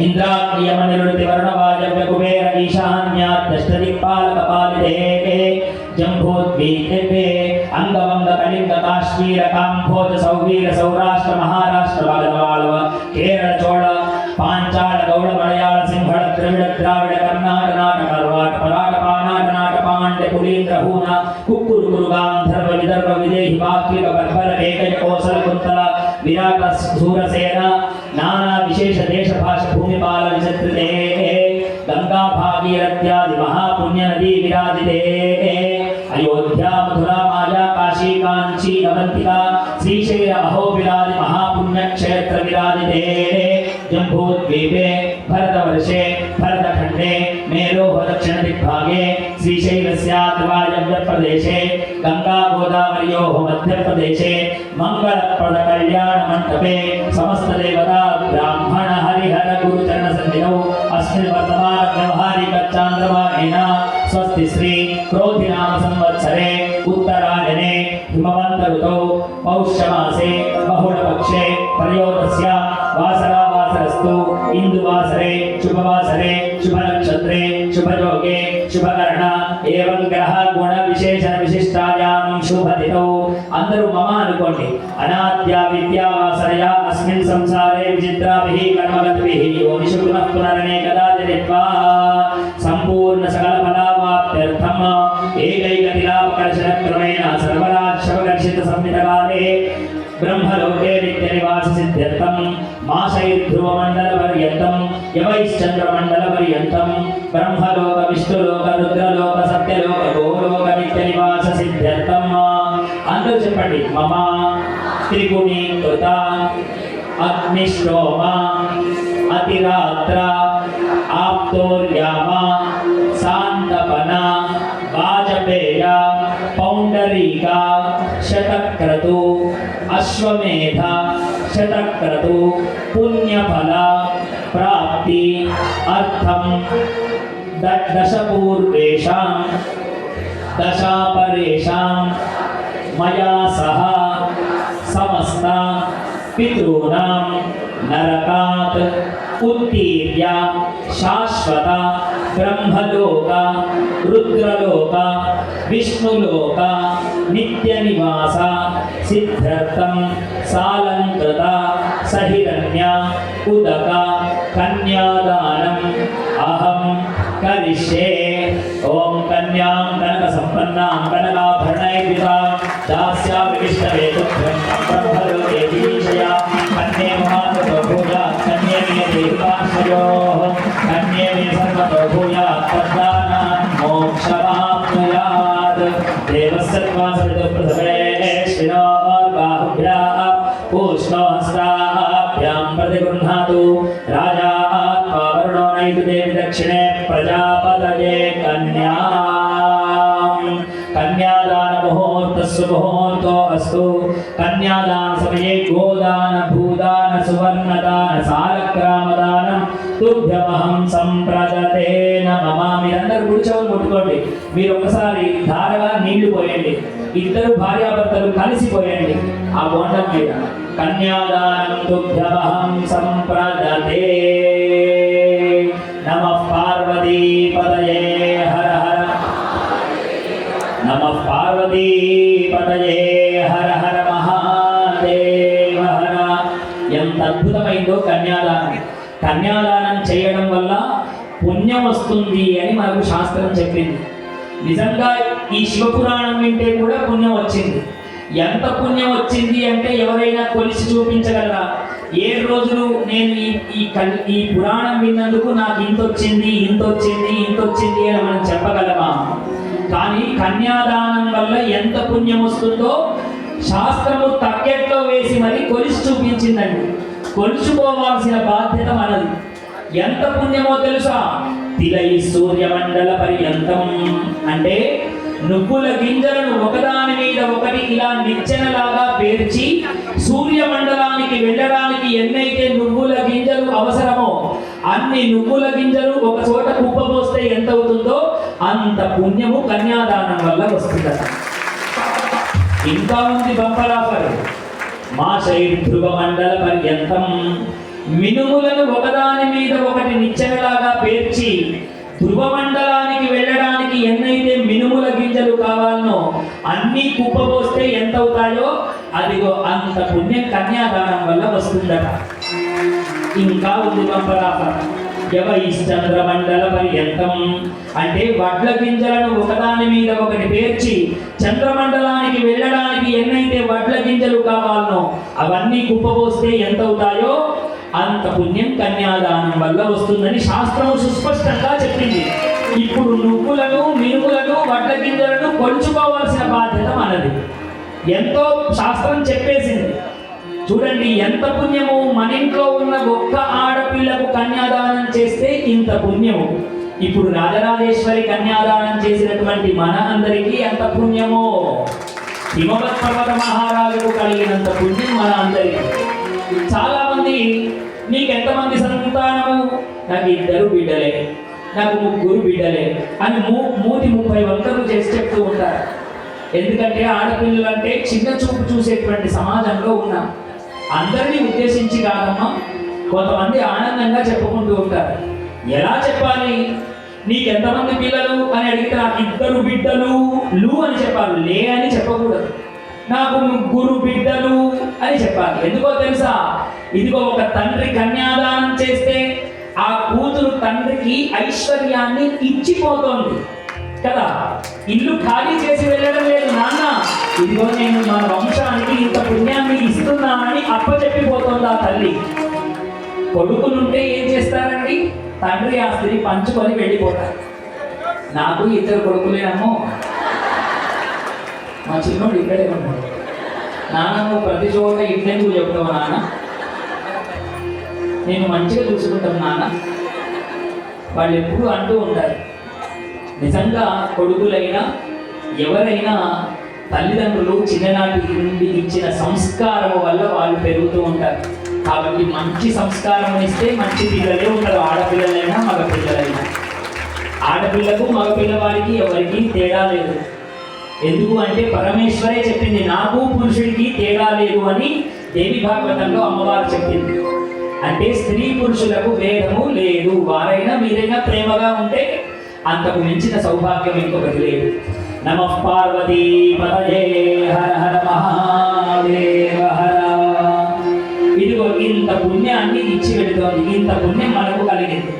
ఇంద్రాగ్నియమనిరుతి వర్ణవాజవ్య కుబేర ఈశాన్యాద్యష్టదిక్పాలకపాలితే జంబోద్వీపే అంగవంగ కళింగ కాశ్మీర కాంభోజ సౌవీర సౌరాష్ట్ర మహారాష్ట్ర భగవాళవ కేరళ చోళ బాహున కుక్కురు గాంధర్వ విదర్భ విదేహి వాక్లిక బర్బర ఏకయ కోసల కుంతల విరాట సూరసేన నానా విశేష దేశ భాష భూమిపాల విచత్రితే గంగా భాగీరథ్యాది మహాపుణ్య నదీ విరాజితే అయోధ్యా మధురా మాయా కాశీ కాంచీ అవంతికా శ్రీశైల అహోబిలాది మహాపుణ్య క్షేత్ర విరాజితే జంబూద్వీపే భరతవర్షే భరతఖండే మేరోః దక్షిణ దిగ్భాగే శ్రీశైలస్యాద్వాయవ్య ప్రదేశే గంగా గోదావర్యోః మధ్యప్రదేశే మంగళప్రద కళ్యాణ మంటపే సమస్త దేవతా బ్రాహ్మణ హరిహర గురుచరణ సన్నిధౌ అస్మిన్ వర్తమాన వ్యవహారిక చాంద్రమానేన స్వస్తి శ్రీ క్రోధినామ సంవత్సరే ఉత్తరాయణే హిమవంత ఋతౌ పౌష్యమాసే బహుళపక్షే త్రయోదశ్య వాసరా వాసరస్తు ఇందువాసరే శుభవాసరే శుభనక్షత్రే శుభయోగే శుభకరణ ఏవం గ్రహ గుణ విశేషణ విశిష్టాయాం శుభదితౌ అందరూ మమ అనుకోండి అనాద్య విద్యావాసరయా అస్మిన్ సంసారే విచిత్రాభిః కర్మగతిభిః యో నిశుకునః పునరనేకదా జనిత్వా సంపూర్ణ సకల ఫలావాప్త్యర్థం ఏకైకతిలాపకర్షణ క్రమేణ సర్వరాక్షపకర్షిత సంహితకాలే బ్రహ్మలోకే నిత్యనివాస సిద్ధ్యర్థం మాసైర్ధ్రువమండల పర్యంతం యవైశ్చంద్ర మండల పర్యంతం బ్రహ్మలోక విష్ణులోక రుద్రలోక సత్యలోక గోలోక నిత్యనివాస సిద్ధ్యర్థం అందరూ చెప్పండి మమ త్రిగుణీకృత అగ్నిశ్లోమ అతిరాత్ర ఆప్తోర్యామ శాంతపన వాజపేయ పౌండరీక శతక్రతు అశ్వమేధ శతక్రతు పుణ్యఫల ప్రాప్తి అర్థం దశపూర్వేషాం దశాపరేషాం మయా సహ సమస్త పితॄణాం నరకాత్ ఉత్తీర్య శాశ్వత బ్రహ్మలోక రుద్రలోక విష్ణులోక నిత్య నివాస సిద్ధ్యర్థం సాలంకృత సహిరణ్య ఉదక కన్యాదానం అహం కరిష్యే ఓం కన్యాం కనక సంపన్నాం కనకాభరణైర్యుతాం దాస్యామి విష్ణవే తుభ్యం బ్రహ్మలోకే దివిషయా కన్యే మహాతో భూయాత్ కన్యే మే దేవాశ్రయోః కన్యే మే సర్వతో భూయాత్ తద్దానాన్ మోక్షమాప్నుయాత్ దేవస్సత్వాసవిదో ప్రసవేష్వినోర్బాహుభ్యాం పూష్ణోహస్తాభ్యాం ప్రతిగృహ్ణాతు రాజా ఆత్మా వరుణో నైతు దేవి దక్షిణే ప్రజాపతయే కన్యాం కన్యాదాన ముహూర్తస్సు ముహూర్తో అస్తు కన్యాదాన సమయే గోదాన భూదాన సువర్ణదాన సాలగ్రామదానం తుభ్యమహం సంప్రదతే నమః. మీరందరూ కూర్చొని ముట్టుకోండి. మీరు ఒకసారి ధారగా నీళ్లు పోయండి. ఇద్దరు భార్యాభర్తలు కలిసిపోయండి ఆ బోండం మీద. కన్యాదానం తుభ్యమహం సంప్రదతే. నమః పార్వతీపతయే హర హర. నమః పార్వతీపతయే హర హర మహాదేవ హర. ఎంత అద్భుతమైందో కన్యాదానం. కన్యాదానం చేయడం వల్ల పుణ్యం వస్తుంది అని మనకు శాస్త్రం చెప్పింది. నిజంగా ఈ శివపురాణం వింటే కూడా పుణ్యం వచ్చింది. ఎంత పుణ్యం వచ్చింది అంటే ఎవరైనా కొలిసి చూపించగలరా? 7 రోజులు నేను ఈ పురాణం విన్నందుకు నాకు ఇంత వచ్చింది అని మనం చెప్పగలమా? కానీ కన్యాదానం వల్ల ఎంత పుణ్యం వస్తుందో శాస్త్రము తక్కెట్లో వేసి మరి కొలిసి చూపించిందండి. కొలుచుకోవాల్సిన బాధ్యత మనది. ఎంత పుణ్యమో తెలుసా? తిలై సూర్యమండల పర్యంతం అంటే నువ్వుల గింజలను ఒకదాని మీద ఒకటి ఇలా నిచ్చెనలాగా పేర్చి సూర్యమండలానికి వెళ్ళడానికి ఎన్నైతే నువ్వుల గింజలు అవసరమో అన్ని నువ్వుల గింజలు ఒక చోట కుప్పపోస్తే ఎంత అవుతుందో అంత పుణ్యము కన్యాదానం వల్ల వస్తుందట. ఇంకా ఉంది బంపర్ ఆఫర్. మాసైర్ధ్రువ మండల పర్యంతం మినుములను ఒకదాని మీద ఒకటి నిచ్చెనలాగా పేర్చి ధ్రువమండలానికి వెళ్ళడానికి ఎన్నైతే మినుముల గింజలు కావాలనో అన్ని కుప్పపోస్తే ఎంత అవుతాయో అదిగో అంత పుణ్యం కన్యాదానం వల్ల వస్తుందట. ఇంకా ఉంది బంపర్ ఆఫర్. యవైశ్చంద్రమండల పర్యంతం అంటే వడ్ల గింజలను ఒకదాని మీద ఒకటి పేర్చి చంద్రమండలానికి వెళ్ళడానికి ఎన్నైతే వడ్ల గింజలు కావాలనో అవన్నీ కుప్పపోస్తే ఎంత అవుతాయో అంత పుణ్యం కన్యాదానం వల్ల వస్తుందని శాస్త్రం సుస్పష్టంగా చెప్పింది. ఇప్పుడు నువ్వులను మినుములను వడ్ల గింజలను కొలుచుకోవాల్సిన బాధ్యత మనది. ఎంతో శాస్త్రం చెప్పేసింది. చూడండి ఎంత పుణ్యము. మన ఇంట్లో ఉన్న ఒక్క ఆడపిల్లకు కన్యాదానం చేస్తే ఇంత పుణ్యము. ఇప్పుడు రాజరాజేశ్వరి కన్యాదానం చేసినటువంటి మన అందరికీ ఎంత పుణ్యమో. హిమవత్ పర్వత మహారాజుకు కలిగినంత పుణ్యం మన అందరికీ. చాలా మంది నీకు ఎంతమంది సంతానము? నాకు 2 బిడ్డలే, నాకు 3 బిడ్డలే అని మూతి 30 వంకలు చేసి చెప్తూ ఉంటారు. ఎందుకంటే ఆడపిల్లలు అంటే చిన్న చూపు చూసేటువంటి సమాజంలో ఉన్నాం. అందరినీ ఉద్దేశించి కాదమ్మా, కొంతమంది ఆనందంగా చెప్పుకుంటూ ఉంటారు. ఎలా చెప్పాలి? నీకు ఎంతమంది పిల్లలు అని అడిగితే నాకు 2 బిడ్డలు లు అని చెప్పాలి, లే అని చెప్పకూడదు. నాకు 3 బిడ్డలు అని చెప్పాలి. ఎందుకో తెలుసా? ఇదిగో ఒక తండ్రి కన్యాదానం చేస్తే ఆ కూతురు తండ్రికి ఐశ్వర్యాన్ని ఇచ్చిపోతోంది కదా. ఇల్లు ఖాళీ చేసి వెళ్ళడం లేదు. నాన్న ఇదిగో నేను మన వంశానికి ఇంత పుణ్యాన్ని ఇస్తున్నానని అప్పచెప్పిపోతోంది ఆ తల్లి. కొడుకులుంటే ఏం చేస్తారండి? తండ్రి ఆస్తిని పంచుకొని వెళ్ళిపోతారు. నాకు 2 కొడుకులేనమ్మో. మా చిన్నోడు ఇక్కడే ఉన్నాడు. నాన్న నువ్వు ప్రతి చోట ఇట్లెందుకు చెప్తావు నాన్న? నేను మంచిగా చూసుకుంటాను నాన్న. వాళ్ళు ఎప్పుడు అంటూ ఉంటారు. నిజంగా కొడుకులైనా ఎవరైనా తల్లిదండ్రులు చిన్ననాటి నుండి ఇచ్చిన సంస్కారం వల్ల వాళ్ళు పెరుగుతూ ఉంటారు. కాబట్టి మంచి సంస్కారం ఇస్తే మంచి పిల్లలే ఉంటారు. ఆడపిల్లలైనా మగపిల్లలైనా. ఆడపిల్లకు మగపిల్లవాడికి ఎవరికి తేడా లేదు. ఎందుకు అంటే పరమేశ్వరే చెప్పింది, నాకు పురుషుడికి తేడా లేదు అని దేవి భాగవతంలో అమ్మవారు చెప్పింది. అంటే స్త్రీ పురుషులకు భేదము లేదు. వారైనా మీరైనా ప్రేమగా ఉంటే అంతకు మించిన సౌభాగ్యం ఇంకొకటి లేదు. నమః పార్వతీ పతయే హర హర మహాదేవ హర. ఇదిగో ఇంత పుణ్యాన్ని ఇచ్చి వెళుతోంది. ఇంత పుణ్యం మనకు కలిగింది.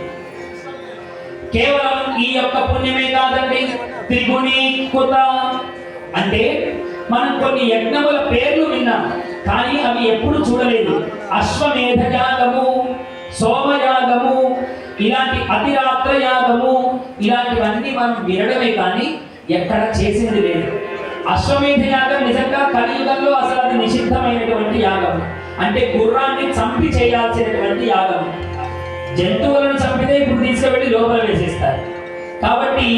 కేవలం ఈ యొక్క పుణ్యమే కాదండి, త్రిగుణీకృత అంటే మనం కొన్ని యజ్ఞముల పేర్లు విన్నాం, కానీ అవి ఎప్పుడు చూడలేదు. అశ్వమేధ యాగము, సోమయాగము, ఇలాంటి అతిరాత్ర యాగము, ఇలాంటివన్నీ మనం వినడమే కానీ ఎక్కడ చేసింది లేదు. అశ్వమేధ యాగం నిజంగా కలియుగంలో అసలు అది నిషిద్ధమైనటువంటి యాగం. అంటే గుర్రాన్ని చంపి చేయాల్సినటువంటి యాగం. జంతువులను చంపితే ఇప్పుడు తీసుకువెళ్ళి లోపల వేసేస్తారు. కాబట్టి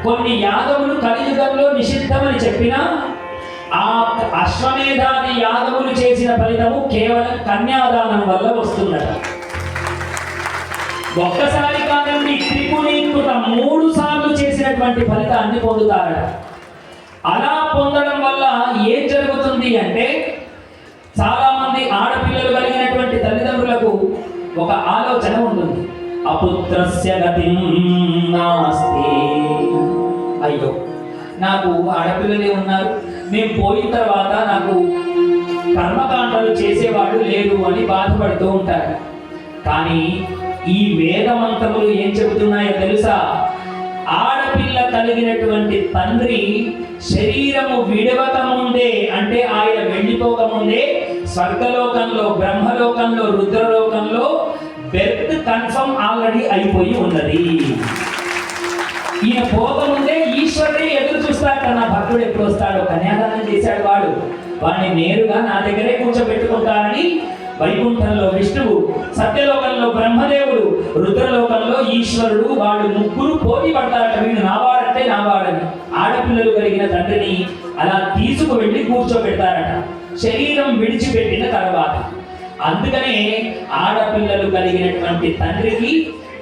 కొన్ని యాగములు కలియుగంలో నిషిద్ధమని చెప్పినా ఆ అశ్వమేధాది యాగములు చేసిన ఫలితము కేవలం కన్యాదానం వల్ల వస్తుందట. ఒక్కసారి కాదండి, త్రిగుణీకృత 3 సార్లు చేసినటువంటి ఫలితాన్ని పొందుతారట. అలా పొందడం వల్ల ఏం జరుగుతుంది అంటే, చాలా మంది ఆడపిల్లలు కలిగినటువంటి తల్లిదండ్రులకు ఒక ఆలోచన ఉంటుంది, అపుత్రస్య గతిం నాస్తి. అయ్యో నాకు ఆడపిల్లలే ఉన్నారు, మేము పోయిన తర్వాత నాకు కర్మకాండలు చేసేవాడు లేరు అని బాధపడుతూ ఉంటారు. కానీ ఈ వేద మంత్రములు ఏం చెబుతున్నాయో తెలుసా? ఆడపిల్ల కలిగినటువంటి తండ్రి శరీరము విడవక ముందే, అంటే ఆయన వెళ్ళిపోకముందే స్వర్గలోకంలో, బ్రహ్మలోకంలో, రుద్రలోకంలో బెర్త్ కన్ఫర్మ్ ఆల్రెడీ అయిపోయి ఉన్నది. ఈయన పోకముందే ఈశ్వరుడే ఎదురు చూస్తాడట, నా భక్తుడు ఎప్పుడు వస్తాడో. కన్యాదానం చేశాడు వాడిని నేరుగా నా దగ్గరే కూర్చోబెట్టుకుంటానని వైకుంఠంలో విష్ణువు, సత్యలోకంలో బ్రహ్మదేవుడు, రుద్రలోకంలో ఈశ్వరుడు, వాళ్ళు 3 పోటీ పడతారట, వీడు నావాడంటే నావాడని. ఆడపిల్లలు కలిగిన తండ్రిని అలా తీసుకువెళ్ళి కూర్చోబెడతారట శరీరం విడిచిపెట్టిన తర్వాత. అందుకనే ఆడపిల్లలు కలిగినటువంటి తండ్రికి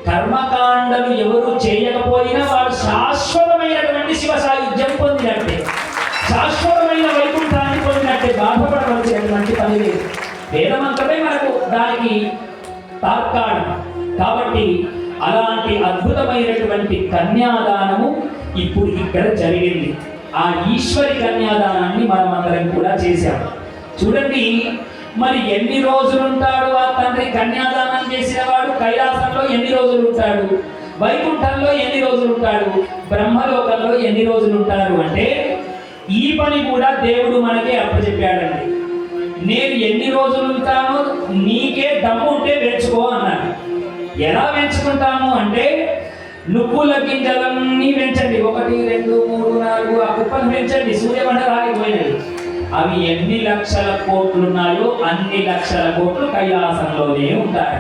కర్మకాండలు ఎవరు చేయకపోయినా వాడు శాశ్వతమైనటువంటి శివ సాయుధ్యం పొందినట్టే, శాశ్వతమైన వైకుంఠాన్ని పొందినట్టే. బాధపడవలసినటువంటి పని లేదు. వేదమంతమే మనకు దానికి తార్కాణం. కాబట్టి అలాంటి అద్భుతమైనటువంటి కన్యాదానము ఇప్పుడు ఇక్కడ జరిగింది. ఆ ఈశ్వరి కన్యాదానాన్ని మనమందరం కూడా చేశాం. చూడండి, మరి ఎన్ని రోజులు ఉంటాడు ఆ తండ్రి కన్యాదానం చేసిన వాడు? కైలాసంలో ఎన్ని రోజులు ఉంటాడు, వైకుంఠంలో ఎన్ని రోజులు ఉంటాడు, బ్రహ్మలోకంలో ఎన్ని రోజులు ఉంటారు అంటే ఈ పని కూడా దేవుడు మనకే అప్పచెప్పాడండి. నేను ఎన్ని రోజులు ఉంటానో నీకే దమ్ము ఉంటే పెంచుకో అన్నాడు. ఎలా పెంచుకుంటాము అంటే నువ్వుల గింజలన్నీ పెంచండి, 1 2 3 4 ఆ కుప్పలు పెంచండి, సూర్యమండలం ఆగిపోయినాయి. అవి ఎన్ని లక్షల కోట్లు ఉన్నాయో అన్ని లక్షల కోట్లు కైలాసంలోనే ఉంటాయి.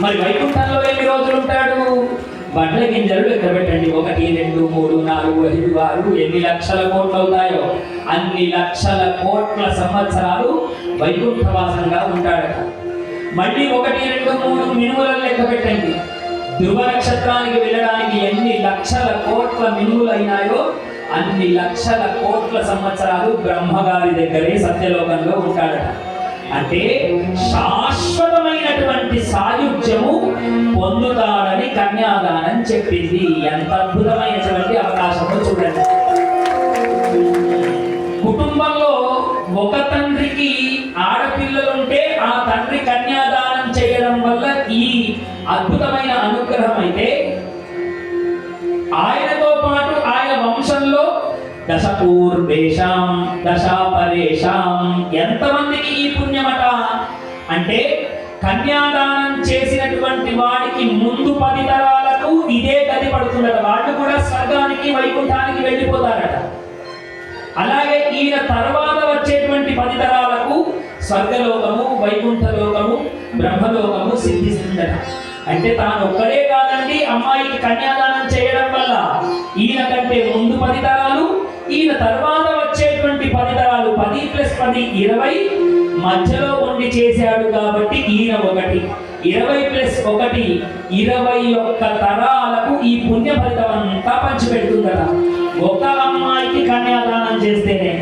మరి వైకుంఠంలో ఎన్ని రోజులు ఉంటాడు? వడ్ల గింజలు లెక్క పెట్టండి, 1 2 3 4 5 6 ఎన్ని లక్షల కోట్లు అవుతాయో అన్ని లక్షల కోట్ల సంవత్సరాలు వైకుంఠవాసంగా ఉంటాడు. మళ్ళీ 1 2 3 మినుములను లెక్క పెట్టండి, ధ్రువ నక్షత్రానికి వెళ్ళడానికి ఎన్ని లక్షల కోట్ల మినుములు అయినాయో అన్ని లక్షల కోట్ల సంవత్సరాలు బ్రహ్మగారి దగ్గరే సత్యలోకంలో ఉంటాడట. అంటే శాశ్వతమైనటువంటి సాయుధ్యము పొందుతాడని కన్యాదానం చెప్పింది. ఎంత అద్భుతమైనటువంటి అవకాశమో చూడండి. కుటుంబంలో ఒక తండ్రికి ఆడపిల్లలుంటే ఆ తండ్రి కన్యాదానం చేయడం వల్ల ఈ అద్భుతమైన అనుగ్రహం అయితే, ఆయనతో పాటు ఆయన వంశంలో దశపూర్వేషాం దశాపరేషాం ఎంతమందికి ఈ పుణ్యమట అంటే కన్యాదానం చేసినటువంటి వాడికి ముందు 10 తరాలకు ఇదే గతి పడుతుందట. వాళ్ళు కూడా స్వర్గానికి వైకుంఠానికి వెళ్ళిపోతారట. అలాగే ఈయన తర్వాత వచ్చేటువంటి 10 తరాలకు స్వర్గలోకము, వైకుంఠలోకము, బ్రహ్మలోకము సిద్ధిస్తుందట. అంటే తాను ఒక్కడే కాదండి అమ్మాయికి కన్యాదానం చేయడం వల్ల ఈయన కంటే ముందు 10 తరాలు, ఈయన తర్వాత వచ్చేటువంటి 10 తరాలు, 10 + 10 20 మధ్యలో ఉండి చేశాడు కాబట్టి ఈయన 1, 20 + 1 21 తరాలకు ఈ పుణ్య ఫలితం అంతా పంచిపెడుతుందట. ఒక అమ్మాయికి కన్యాదానం చేస్తేనే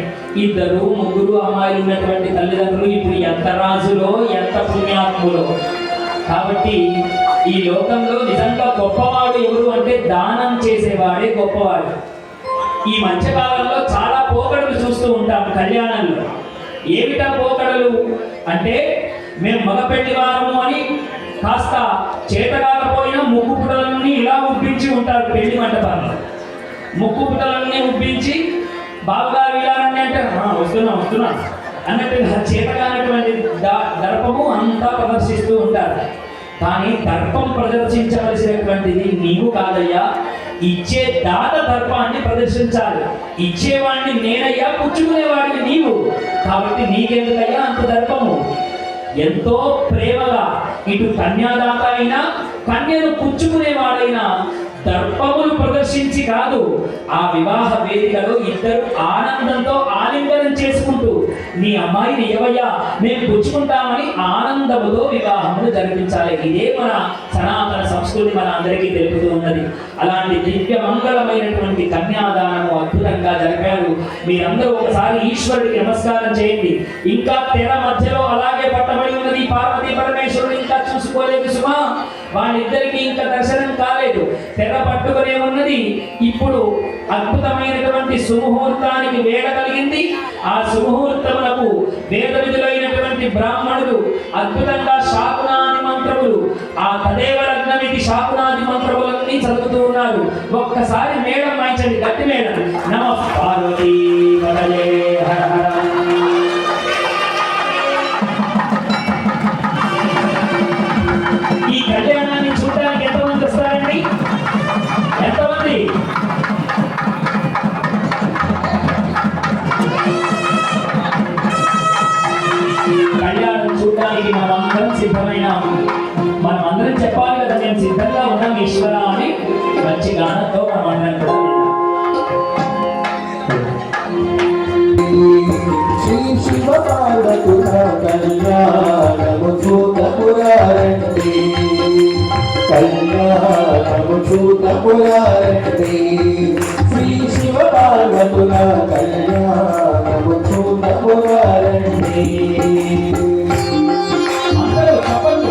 2 3 అమ్మాయిలు ఉన్నటువంటి తల్లిదండ్రులు ఇప్పుడు ఎంత రాజులో ఎంత పుణ్యాత్ములో. కాబట్టి ఈ లోకంలో నిజంగా గొప్పవాడు ఎవరు అంటే దానం చేసేవాడే గొప్పవాడు. ఈ మధ్యకాలంలో చాలా పోకడలు చూస్తూ ఉంటాం కళ్యాణంలో. ఏమిటా పోకడలు అంటే మేము మగపెళ్లి వారము అని కాస్త చేతకాకపోయినా ముక్కు పుటలన్నీ ఇలా ఉబ్బించి ఉంటారు. పెళ్లి మంటపాల్లో ముక్కు పుటలన్నీ ఉబ్బించి బాబుగారు ఇలా అంటే వస్తున్నా అన్నట్టుగా చేతకానటువంటి దర్పము అంతా ప్రదర్శిస్తూ ఉంటారు. కానీ దర్పం ప్రదర్శించవలసినటువంటిది నీవు కాదయ్యా, ఇచ్చే దాత దర్పాన్ని ప్రదర్శించాలి. ఇచ్చేవాడిని నేనయ్యా, పుచ్చుకునేవాడిని నీవు. కాబట్టి నీకెందుకయ్యా అంత దర్పము? ఎంతో ప్రేమగా ఇటు కన్యాదాత అయినా కన్యను పుచ్చుకునేవాడైనా దర్పములు ప్రదర్శించి కాదు, ఆ వివాహ వేదికలో ఇద్దరు ఆనందంతో ఆలింగనం చేసుకుంటూ నీ అమ్మాయిని ఏవయ్యా మేము పుచ్చుకుంటామని ఆనందముతో వివాహములు జరిపించాలి. ఇదే మన సనాతన సంస్కృతి మన అందరికీ తెలుపుతూ ఉన్నది. అలాంటి దివ్య మంగళమైనటువంటి కన్యాదానము అద్భుతంగా జరిపారు. మీరందరూ ఒకసారి ఈశ్వరుడికి నమస్కారం చేయండి. ఇంకా తెర మధ్యలో అలాగే పట్టబడి ఉన్నది పార్వతీ పరమేశ్వరుడు, ఇంకా చూసుకోలేదు సుమా, వాళ్ళిద్దరికీ ఇంకా దర్శనం కాలేదు. తెర పట్టుకునే ఉన్నది. ఇప్పుడు అద్భుతమైనటువంటి సుముహూర్తానికి వేళ కలిగింది. ఆ సుముహూర్తములకు వేద విధులైనటువంటి బ్రాహ్మణులు అద్భుతంగా శాకునాది మంత్రములు, ఆ తదేవ లగ్నమితి శాకునాది మంత్రములన్నీ చదువుతూ ఉన్నారు. ఒక్కసారి మేళం వాయించండి, గట్టి మేళం. నమః పార్వతీ పతయే హర హర. ఈ కళ్యాణాన్ని చూడడానికి ఎంతమంది వస్తారండి? ఎంతమంది? కళ్యాణం చూడడానికి మనమందరం సిద్ధమైనాము. మనమందరం చెప్పాలి కదా, మేము సిద్ధంగా ఉన్నాం ఈశ్వర అని మంచి గానంతో మనమందరం కూడా శ్రీ శివ పార్వతుల కళ్యాణము చూతపురారండి, కళ్యాణము చూతపురారండి. శ్రీ శివ పార్వతుల కళ్యాణము చూతపురారండి. అందరూ చెప్పండి.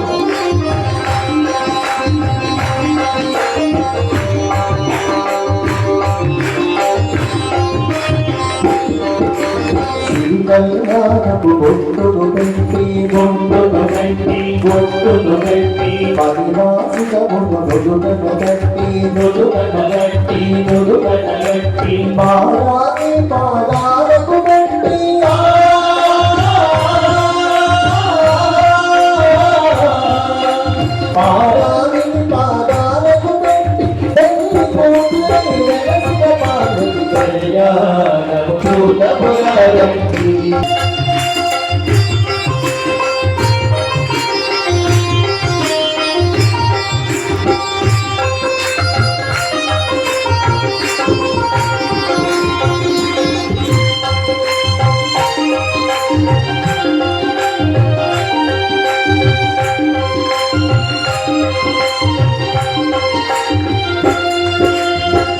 కళ్యాణపు బొట్టును పెట్టి బొట్టును పెట్టి ఒట్టును గట్టి పరివాసికమును నుదుటను గట్టి పారాని పాదాలకు గట్టి పారాని పాదాలకు గట్టి తెల్లి పోతులని వెలసిన పార్వతి కళ్యాణము చూడబోయారండి.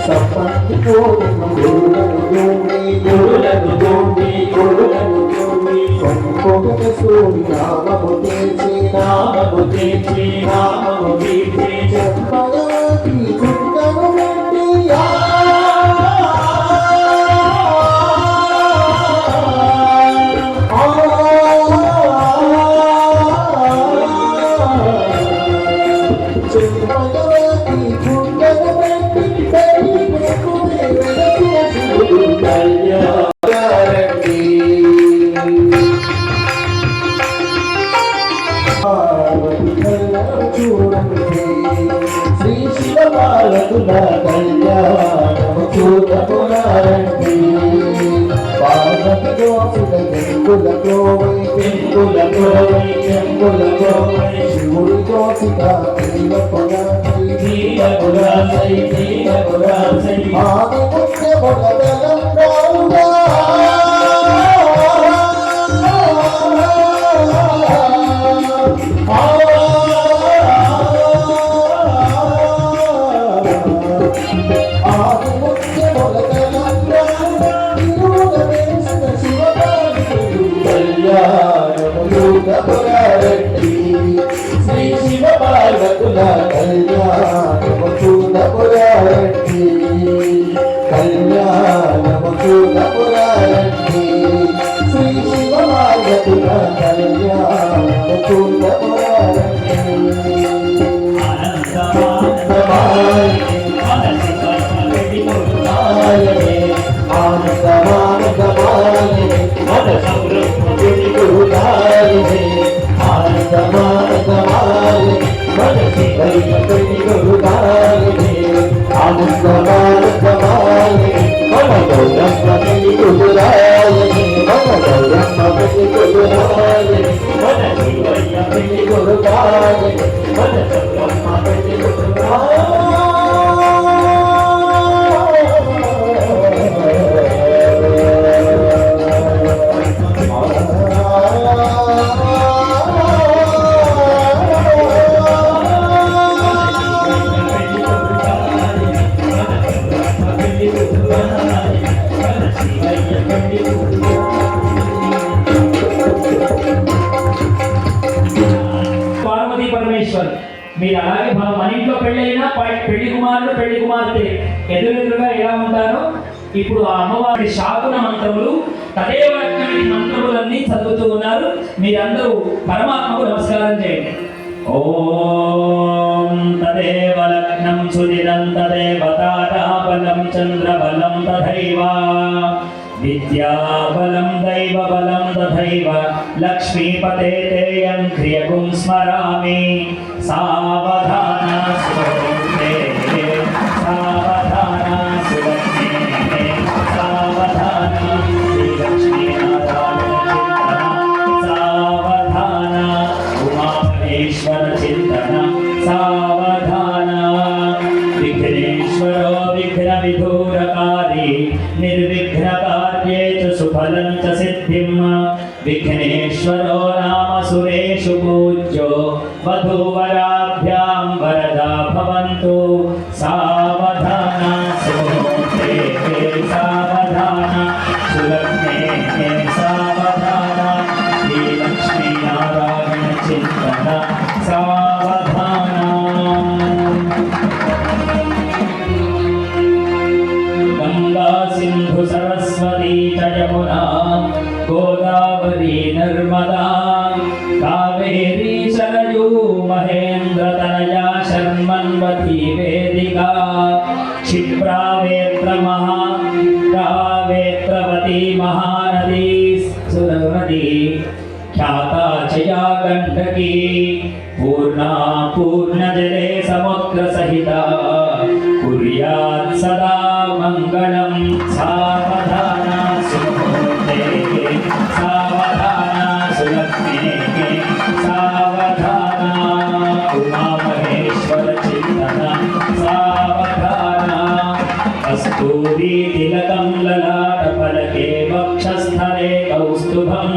సప్పంటి కోరును గురులను దూడి సంకోగ సూరి నామము తీర్చి చెప్పయాకి కుండను వెండి చెప్పయాకి కుండను వెండి శ్రీ శివ పార్వతుల కళ్యాణము చూడబోయారండి. పార్వతి దోసుల చెంగులకోవై శివుడి దోసిక ఆది పుణ్యముల తెలంగాణగా శ్రీ శివ పార్వతుల కళ్యాణము చూడబోయారండి. శ్రీ శివ పార్వతుల కళ్యాణము చూడబోయారండి. పార్వతీ పరమేశ్వర్ మీరు అలాగే మన ఇంట్లో పెళ్ళైనా పెళ్లి కుమారుడు పెళ్లి కుమార్తె ఎదురెదురుగా ఎలా ఉంటారో ఇప్పుడు ఆ అమ్మవారి శాకున మంత్రములు తదేవ లగ్నమితి మంత్రములన్నీ చదువుతూ ఉన్నారు. మీరందరూ పరమాత్మకు నమస్కారం చేయండి. ఓం తదేవ లగ్నం సుదినం తదేవ తారాబలం చంద్రబలం తథైవ విద్యాబలం దైవబలం తథైవ లక్ష్మీపతే తేయం క్రియగుం స్మరామి సావధాన సులభే సావధాన సులభే సావధాన శ్రీలక్ష్మీ నారాయణ చింతన సావధాన ఉమామహేశ్వర చింతన సావధాన విఘ్నేశ్వరో విఘ్న విధూరకారి నిర్విఘ్నకార్యే చ సుఫలం చ సిద్ధిం విఘ్నేశ్వరో నామ సురేషు పూజ్యో వధూవరాభ్యాం వరదా భవంతు సావధాన సుమూర్తే సావధాన సులగ్నే సావధాన శ్రీలక్ష్మీ నారాయణ చింతన సావధాన. గంగా సింధు సరస్వతీ చ యమునా గోదావరి నర్మదా కావేరీ సరయూ महेन्द्रतनया शर्मन्वती वेदिका क्षिप्रावेत्रवती महानदी सुरवती ख्याता चया गण्डकी पूर्णजले समुद्रसहिता कुर्यात् सदा मङ्गलं सावधाना सुमुहूर्ते सावधाना सुलग्ने सावधाना उमामहेश्वर चिन्तना सावधाना कस्तूरीतिलकं ललाटफलके वक्षस्थले कौस्तुभं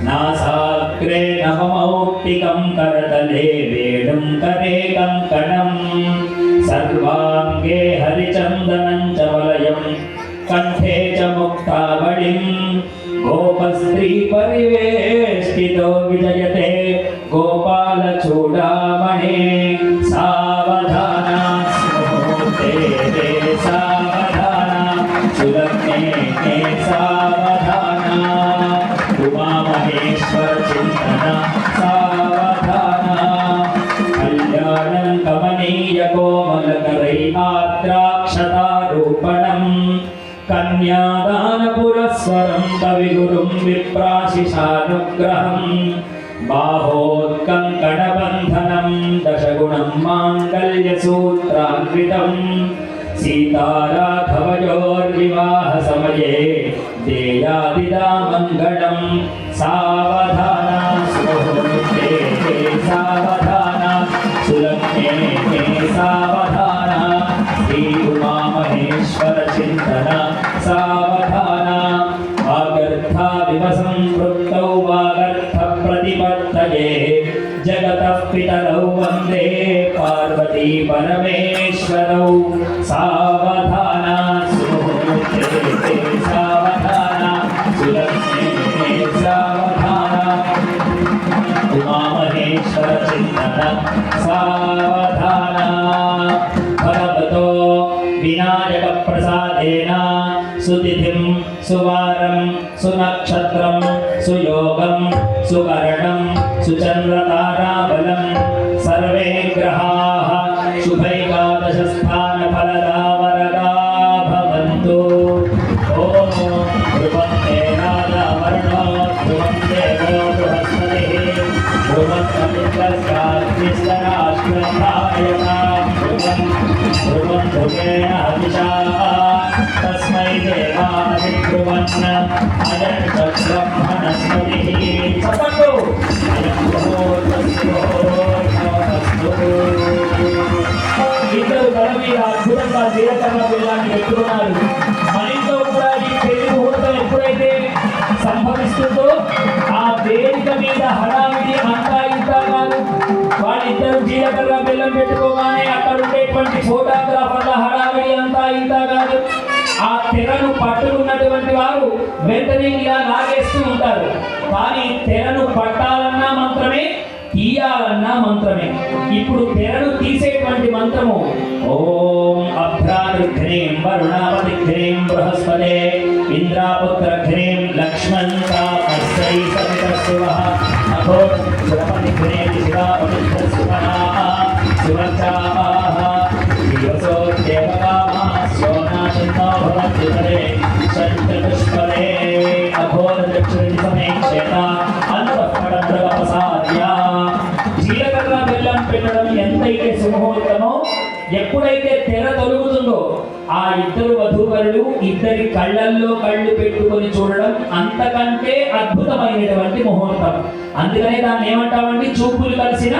नासाग्रे नवमौक्तिकं करतले वेणुं करे कङ्कणं सर्वाङ्गे हरिचन्दनं च वलयं कण्ठे च मुक्तावळिं गोपस्त्रीपरिवेष्टितो विजयते गोपालचूडामणे सावधाना सुमुहूर्ते सावधाना सुलग्ने सावधाना उमामहेश्वर चिन्तना सावधाना कल्याणं कमनीय कोमलकरैराद्राक्षतारूपणं कन्यादानपुरस्वरं कविगुरुं विप्राशिषानुग्रहं बाहोत्कङ्कणबन्धनं दशगुणं माङ्गल्यसूत्रान्वितं सीताराघवयोर्विवाहसमये देयादिदामङ्गलं सावधाना सुमुहूर्ते सावधाना सुलग्ने सावधाना श्री उमामहेश्वर चिन्तना सावधाना वागर्थादिवसंपृक्तौ वागर्थप्रतिपत्तये जगतः पितरौ वन्दे पार्वती परमेश्वरौ सावधाना सुमुहूर्ते सावधाना सुलग्ने सावधाना उमामहेश्वर चिन्तना सावधाना भगवतो विनायकप्रसादेन सुतिथिं सुवारं सुनक्षत्रं सुयोगं सुकरणं सुचन्द्रताराबलं सर्वे ग्रहाः शुभैकादशस्थानफलदा वरदा भवन्तु ॐ ध्रुवं देवादा वर्णो ध्रुवं देवो बृहस्पतिः ध्रुवं समुद्रस्याग्निस्तराश्वत्थायता ध्रुवं ध्रुवेण हविषा तस्मै देवादिध्रुवन् अयं च ब्रह्मणस्पतिः सपन्तु अयं ఇద్దరు తల మీద అద్భుతంగా జీలకర్ర బెల్లాన్ని పెట్టుకున్నారు. మనతో కూడా ఈ పెళ్లి ముహూర్తం ఎప్పుడైతే సంభవిస్తుందో ఆ వేదిక మీద హడావిడి అంతా ఇంత కాదు. వాళ్ళిద్దరు జీలకర్ర బెల్లం పెట్టుకోగానే అక్కడ ఉండేటువంటి ఫోటోగ్రాఫర్ల హడావిడి అంతా ఇంత కాదు. ఆ తెరను పట్టుకున్నటువంటి వారు వెంటనే ఇలా లాగేస్తూ ఉంటారు. కానీ తెరను పట్టాలన్నా మంత్రమే, తీయాలన్నా మంత్రమే. ఇప్పుడు తెరను తీసేటువంటి మంత్రము ఓం అభ్రానుఘ్రీం వరుణావతిఘ్రీం బృహస్పతే ఇంద్రాపుత్రఘ్రీం లక్ష్మణ్కామస్యై సవితస్సువః అఘోరఘ్రీం శివాపతిఘ్రస్సువనాః సువర్చాః దివసో దేవకామాః సోనాశిన్నో భవంతి పదే షట్చతుష్పదే అఘోరచక్షురిణి సమేక్షేత అంతఃపడద్రవసాద్య. జీలకర్ర బెల్లం పెట్టడం ఎంతైతే సుముహూర్తమో, ఎప్పుడైతే తెర తొలుగుతుందో ఆ ఇద్దరు వధూవరులు ఇద్దరి కళ్ళల్లో కళ్ళు పెట్టుకొని చూడడం అంతకంటే అద్భుతమైనటువంటి ముహూర్తం. అందుకనే దాన్ని ఏమంటామండి? చూపులు కలిసిన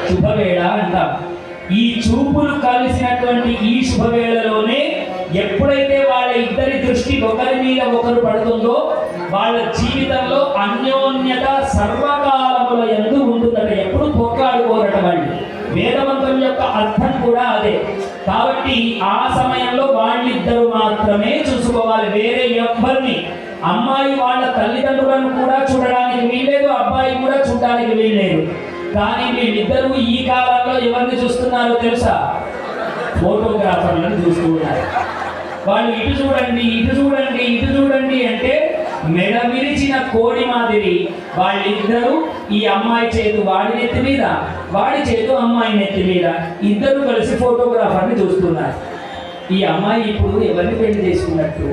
శుభవేళ అంటాం. ఈ చూపులు కలిసినటువంటి ఈ శుభవేళలోనే ఎప్పుడైతే వాళ్ళ ఇద్దరి దృష్టి ఒకరి మీద ఒకరు పడుతుందో వాళ్ళ జీవితంలో అన్యోన్యత సర్వకాలముల యందు ఉంటుందట. ఎప్పుడు పొక్కాడుకోరట వాళ్ళు. వేదమంత్రం యొక్క అర్థం కూడా అదే. కాబట్టి ఆ సమయంలో వాళ్ళిద్దరూ మాత్రమే చూసుకోవాలి, వేరే ఎవ్వరిని. అమ్మాయి వాళ్ళ తల్లిదండ్రులను కూడా చూడడానికి వీల్లేదు, అబ్బాయి కూడా చూడడానికి వీల్లేదు. కానీ వీళ్ళిద్దరూ ఈ కాలంలో ఎవరిని చూస్తున్నారో తెలుసా? ఫోటోగ్రాఫర్లను చూస్తూ ఉన్నారు. వాళ్ళు ఇటు చూడండి, ఇటు చూడండి, ఇటు చూడండి అంటే మెడ విరిచిన కోడి మాదిరి వాళ్ళిద్దరూ ఈ అమ్మాయి చేతు వాడి నెత్తి మీద, వాడి చేతు అమ్మాయి నెత్తి మీద, ఇద్దరు కలిసి ఫోటోగ్రాఫర్ని చూస్తున్నారు. ఈ అమ్మాయి ఇప్పుడు ఎవరిని పెళ్లి చేసుకున్నట్టు?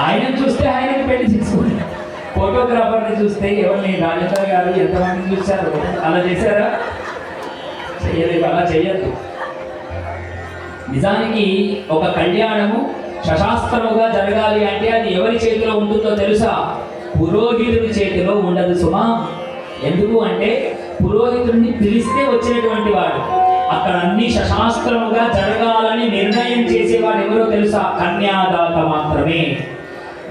ఆయనను చూస్తే ఆయనకి పెళ్లి చేసుకున్నారు, ఫోటోగ్రాఫర్ని చూస్తే ఎవరిని? రాజేంద్ర గారు ఎంతమంది చూశారు? అలా చేశారా? చేయలేదు. అలా చేయద్దు. నిజానికి ఒక కళ్యాణము శశాస్త్రముగా జరగాలి అంటే అది ఎవరి చేతిలో ఉంటుందో తెలుసా? పురోహితుడి చేతిలో ఉండదు సుమా. ఎందుకు అంటే పురోహితుడిని పిలిస్తే వచ్చినటువంటి వాడు. అక్కడ అన్ని శశాస్త్రముగా జరగాలని నిర్ణయం చేసేవాడు ఎవరో తెలుసా? కన్యాదాత మాత్రమే.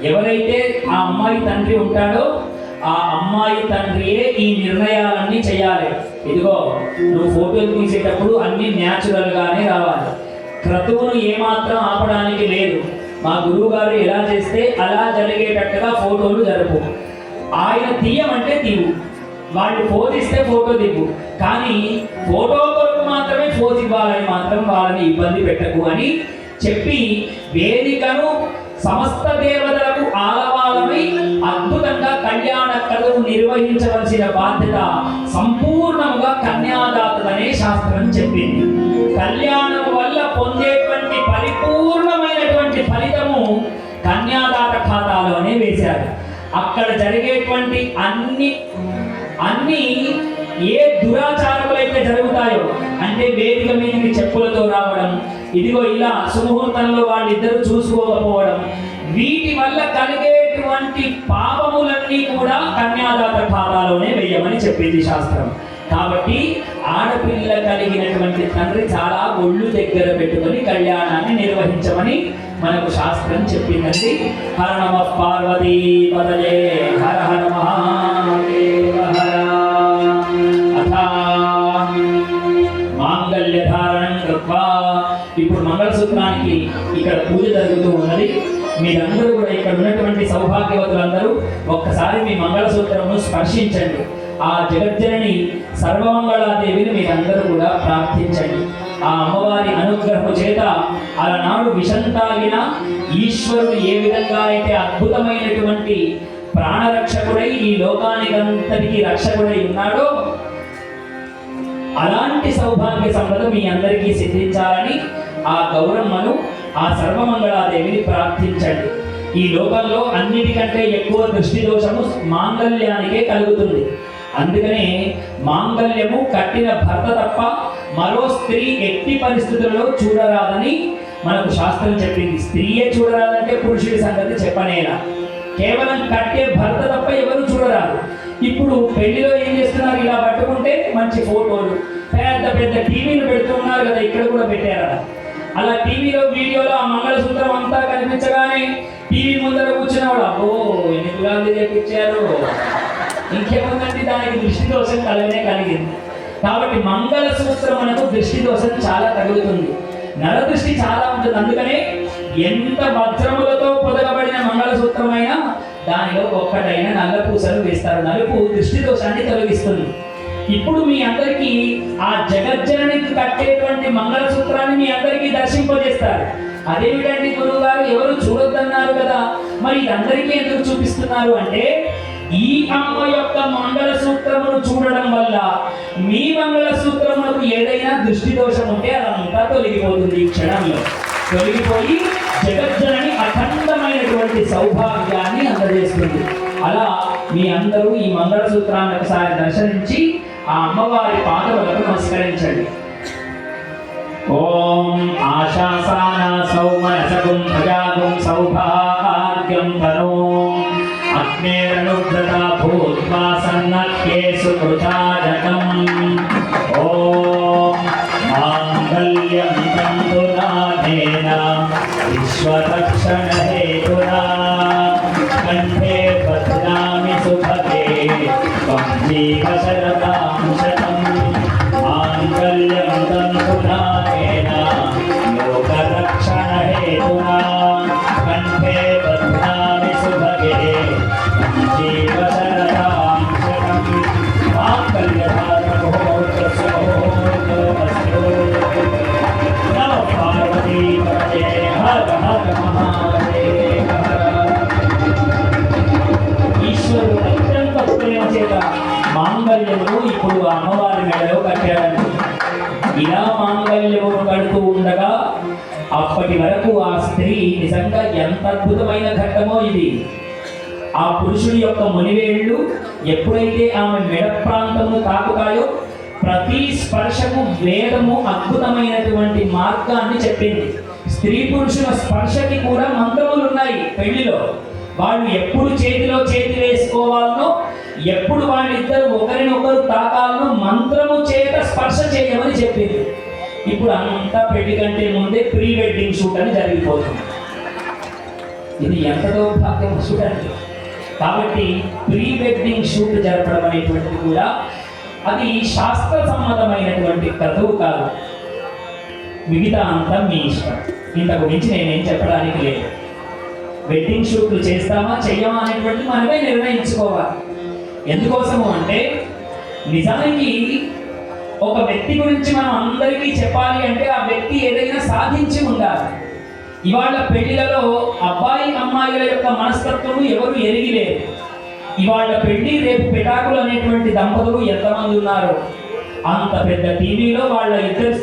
ఎవరైతే ఆ అమ్మాయి తండ్రి ఉంటాడో ఆ అమ్మాయి తండ్రియే ఈ నిర్ణయాలన్నీ చేయాలి. ఇదిగో నువ్వు ఫోటోలు తీసేటప్పుడు అన్ని న్యాచురల్ గానే రావాలి, క్రతువును ఏమాత్రం ఆపడానికి లేదు. మా గురువు గారు ఎలా చేస్తే అలా జరిగేటట్టుగా ఫోటోలు జరుపు. ఆయన తీయమంటే తీవు, వాళ్ళు ఫోజ్ ఇస్తే ఫోటో దిగు, కానీ ఫోటో కొరకు మాత్రమే ఫోజ్ ఇవ్వాలని మాత్రం వాళ్ళని ఇబ్బంది పెట్టకు అని చెప్పి వేదికను సమస్త దేవతలకు ఆలవాలమై అద్భుతంగా కళ్యాణ క్రతువు నిర్వహించవలసిన బాధ్యత సంపూర్ణంగా కన్యాదాతదనే శాస్త్రం చెప్పింది. కళ్యాణం వల్ల పొందేటువంటి పరిపూర్ణమైనటువంటి ఫలితము కన్యాదాత ఖాతాలోనే వేశారు. అక్కడ జరిగేటువంటి అన్ని ఏ దురాచారములైతే జరుగుతాయో, అంటే వేదిక మీదకి చెప్పులతో రావడం, ఇదిగో ఇలా సుముహూర్తంలో వాళ్ళిద్దరూ చూసుకోకపోవడం, వీటి వల్ల కలిగేటువంటి పాపములన్నీ కూడా కన్యాదాత ఖాతాలోనే వేయమని చెప్పింది శాస్త్రం. కాబట్టి ఆడపిల్ల కలిగినటువంటి తండ్రి చాలా ఒళ్ళు దగ్గర పెట్టుకొని కళ్యాణాన్ని నిర్వహించమని మనకు శాస్త్రం చెప్పిందండి. హర నమ పార్వతీ పదలే హర హర మహాదేవ హర. అథా మాంగళ్య ధారణం కృత్వా. ఇప్పుడు మంగళసూత్రానికి ఇక్కడ పూజ జరుగుతూ ఉన్నది. మీరందరూ కూడా ఇక్కడ ఉన్నటువంటి సౌభాగ్యవతులందరూ ఒక్కసారి మీ మంగళసూత్రమును స్పర్శించండి. ఆ జగజ్జనని సర్వమంగళాదేవిని మీరందరూ కూడా ప్రార్థించండి. ఆ అమ్మవారి అనుగ్రహము చేత అలనాడు విషం తాగిన ఈశ్వరుడు ఏ విధంగా అయితే అద్భుతమైనటువంటి ప్రాణరక్షకుడై ఈ లోకానికంతటికి రక్షకుడై ఉన్నాడో అలాంటి సౌభాగ్య సంపద మీ అందరికీ సిద్ధించాలని ఆ గౌరమ్మను, ఆ సర్వమంగళాదేవిని ప్రార్థించండి. ఈ లోకంలో అన్నిటికంటే ఎక్కువ దృష్టి దోషము మాంగళ్యానికే కలుగుతుంది. అందుకనే మాంగళ్యము కట్టిన భర్త తప్ప మరో స్త్రీ ఎట్టి పరిస్థితుల్లో చూడరాదని మనకు శాస్త్రం చెప్పింది. స్త్రీయే చూడరాదంటే పురుషుడి సంగతి చెప్పనేలా. కేవలం కట్టే భర్త తప్ప ఎవరు చూడరాదు. ఇప్పుడు పెళ్లిలో ఏం చేస్తున్నారు? ఇలా పట్టుకుంటే మంచి ఫోటోలు, పెద్ద పెద్ద టీవీలు పెడుతూ ఉన్నారు కదా, ఇక్కడ కూడా పెట్టారు. అలా టీవీలో వీడియోలో ఆ మంగళసూత్రం అంతా కనిపించగానే టీవీ ముందర కూర్చున్నవాడు అబ్బో ఎన్ని గులాబీ చేపించారు, ఇంకేముందండి, దానికి దృష్టి దోషం కలిగింది. కాబట్టి మంగళసూత్రం మనకు దృష్టి దోషం చాలా తగులుతుంది, నరదృష్టి చాలా ఉంటుంది. అందుకనే ఎంత వజ్రములతో పొదగబడిన మంగళసూత్రమైనా దానిలో ఒక్కటైన నల్ల పూసలు వేస్తారు. నలుపు దృష్టి దోషాన్ని తొలగిస్తుంది. ఇప్పుడు మీ అందరికీ ఆ జగజ్జననికి కట్టేటువంటి మంగళసూత్రాన్ని మీ అందరికీ దర్శింపజేస్తారు. అదేమిటండి గురువు గారు, ఎవరు చూడొద్దన్నారు కదా, మరి ఇది అందరికీ ఎందుకు చూపిస్తున్నారు అంటే, ఈ అమ్మ యొక్క మంగళసూత్రమును చూడడం వల్ల మీ మంగళసూత్రములకు ఏదైనా దృష్టి దోషం ఉంటే అదంతా తొలగిపోతుంది. ఈ క్షణంలో తొలగిపోయి జగజ్జనని అఖండమైనటువంటి సౌభాగ్యాన్ని అందజేస్తుంది. అలా మీ అందరూ ఈ మంగళసూత్రాన్ని ఒకసారి దర్శించి ఆ అమ్మవారి పాదములకు నమస్కరించండి. ఓం ఆశాసాన సౌమనసగుం భజాగుం సౌభాగ్యం తనో అగ్నేరనుగ్రత భూత్వా సన్నఖ్యేసు కృతాజకం. ఓం మాంగళ్యం తంతునానేన విశ్వరక్షణ హేతునా కంఠే బధ్నామి సుభగే త్వం జీవ శరదాం శతం. మాంగళ్యం తంతునానేన లోకరక్షణ హేతునా కంఠే బధ్నామి సుభగే త్వం జీవ శరదాం శతం. మాంగళ్యధారణోత్సవోత్సవోస్తు నమ పార్వతీ పదే హర హర మహాదేవ హర. మాంగళ్యమును ఇప్పుడు ఆ అమ్మవారి మెడలో కట్టాడండి. ఇలా మాంగళ్యమును కడుతూ ఉండగా అప్పటి వరకు ఆ స్త్రీ నిజంగా ఎంత అద్భుతమైన ఘట్టమో ఇది. ఆ పురుషుడి యొక్క మునివేళ్ళు ఎప్పుడైతే ఆమె మెడ ప్రాంతము తాకుతాయో ప్రతి స్పర్శకు వేదము అద్భుతమైనటువంటి మార్గాన్ని చెప్పింది. స్త్రీ పురుషుల స్పర్శకి కూడా మంత్రములు ఉన్నాయి పెళ్లిలో. వాళ్ళు ఎప్పుడు చేతిలో చేతి వేసుకోవాలనో, ఎప్పుడు వాళ్ళిద్దరు ఒకరినొకరు తాకాలనో మంత్రము చేత స్పర్శ చేయమని చెప్పింది. ఇప్పుడు అంతా పెళ్లి కంటే ముందే ప్రీ వెడ్డింగ్ షూట్ అని జరిగిపోతుంది. ఇది ఎంత దౌర్భాగ్యం చూడండి. కాబట్టి ప్రీ వెడ్డింగ్ షూట్ జరపడం అనేటువంటిది కూడా అది శాస్త్ర సమ్మతమైనటువంటి క్రతువు కాదు. మిగతా అంతా మీ ఇష్టం. ఇంతకు మించి నేనేం చెప్పడానికి లేదు. వెడ్డింగ్ షూట్లు చేస్తామా చెయ్యమా అనేటువంటి మనమే నిర్ణయించుకోవాలి. ఎందుకోసము అంటే నిజానికి ఒక వ్యక్తి గురించి మనం అందరికీ చెప్పాలి అంటే ఆ వ్యక్తి ఏదైనా సాధించి ఉండాలి. ఇవాళ పెళ్లిలలో అబ్బాయి అమ్మాయిల యొక్క మనస్తత్వము ఎవరు ఎరిగిలేరు. ఇవాళ పెళ్లి రేపు పెటాకులు అనేటువంటి దంపతులు ఎంతమంది ఉన్నారు. అంత పెద్ద టీవీలో వాళ్ళ ఇద్దరు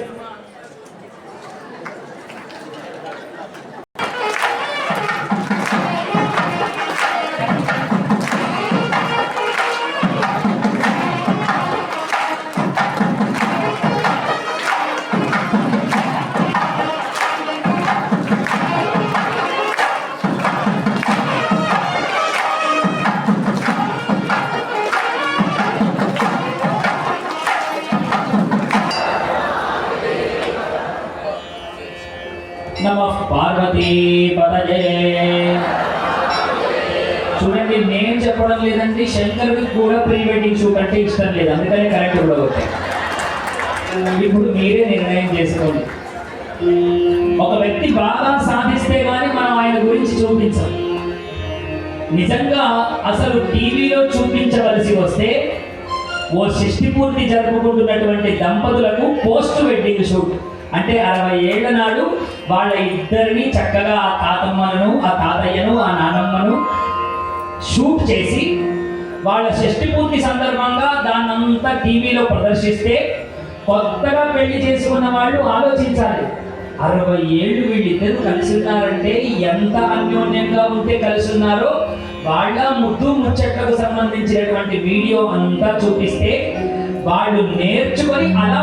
నమః పార్వతీ పదజే. చూడండి, నేను చెప్పడం లేదండి, శంకరుడికి కూడా ప్రీ వెడ్డింగ్ షూట్ అంటే ఇష్టం లేదు, అందుకని కరెక్ట్ కూడా వచ్చాయి. ఇప్పుడు మీరే నిర్ణయం చేసుకోండి. ఒక వ్యక్తి బాగా సాధిస్తే కానీ మనం ఆయన గురించి చూపించాం. నిజంగా అసలు టీవీలో చూపించవలసి వస్తే ఓ షష్ఠి పూర్తి జరుపుకుంటున్నటువంటి దంపతులకు పోస్ట్ వెడ్డింగ్ షూట్ అంటే 60 ఏళ్ల నాడు వాళ్ళ ఇద్దరిని చక్కగా ఆ తాతమ్మను, ఆ తాతయ్యను, ఆ నానమ్మను షూట్ చేసి వాళ్ళ షష్ఠి పూర్తి సందర్భంగా దాన్నంతా టీవీలో ప్రదర్శిస్తే కొత్తగా పెళ్లి చేసుకున్న వాళ్ళు ఆలోచించాలి. 60 ఏళ్ళు వీళ్ళిద్దరూ కలిసి ఉన్నారంటే ఎంత అన్యోన్యంగా ఉంటే కలిసి ఉన్నారో వాళ్ళ ముద్దు ముచ్చట్లకు సంబంధించినటువంటి వీడియో అంతా చూపిస్తే వాళ్ళు నేర్చుకొని అలా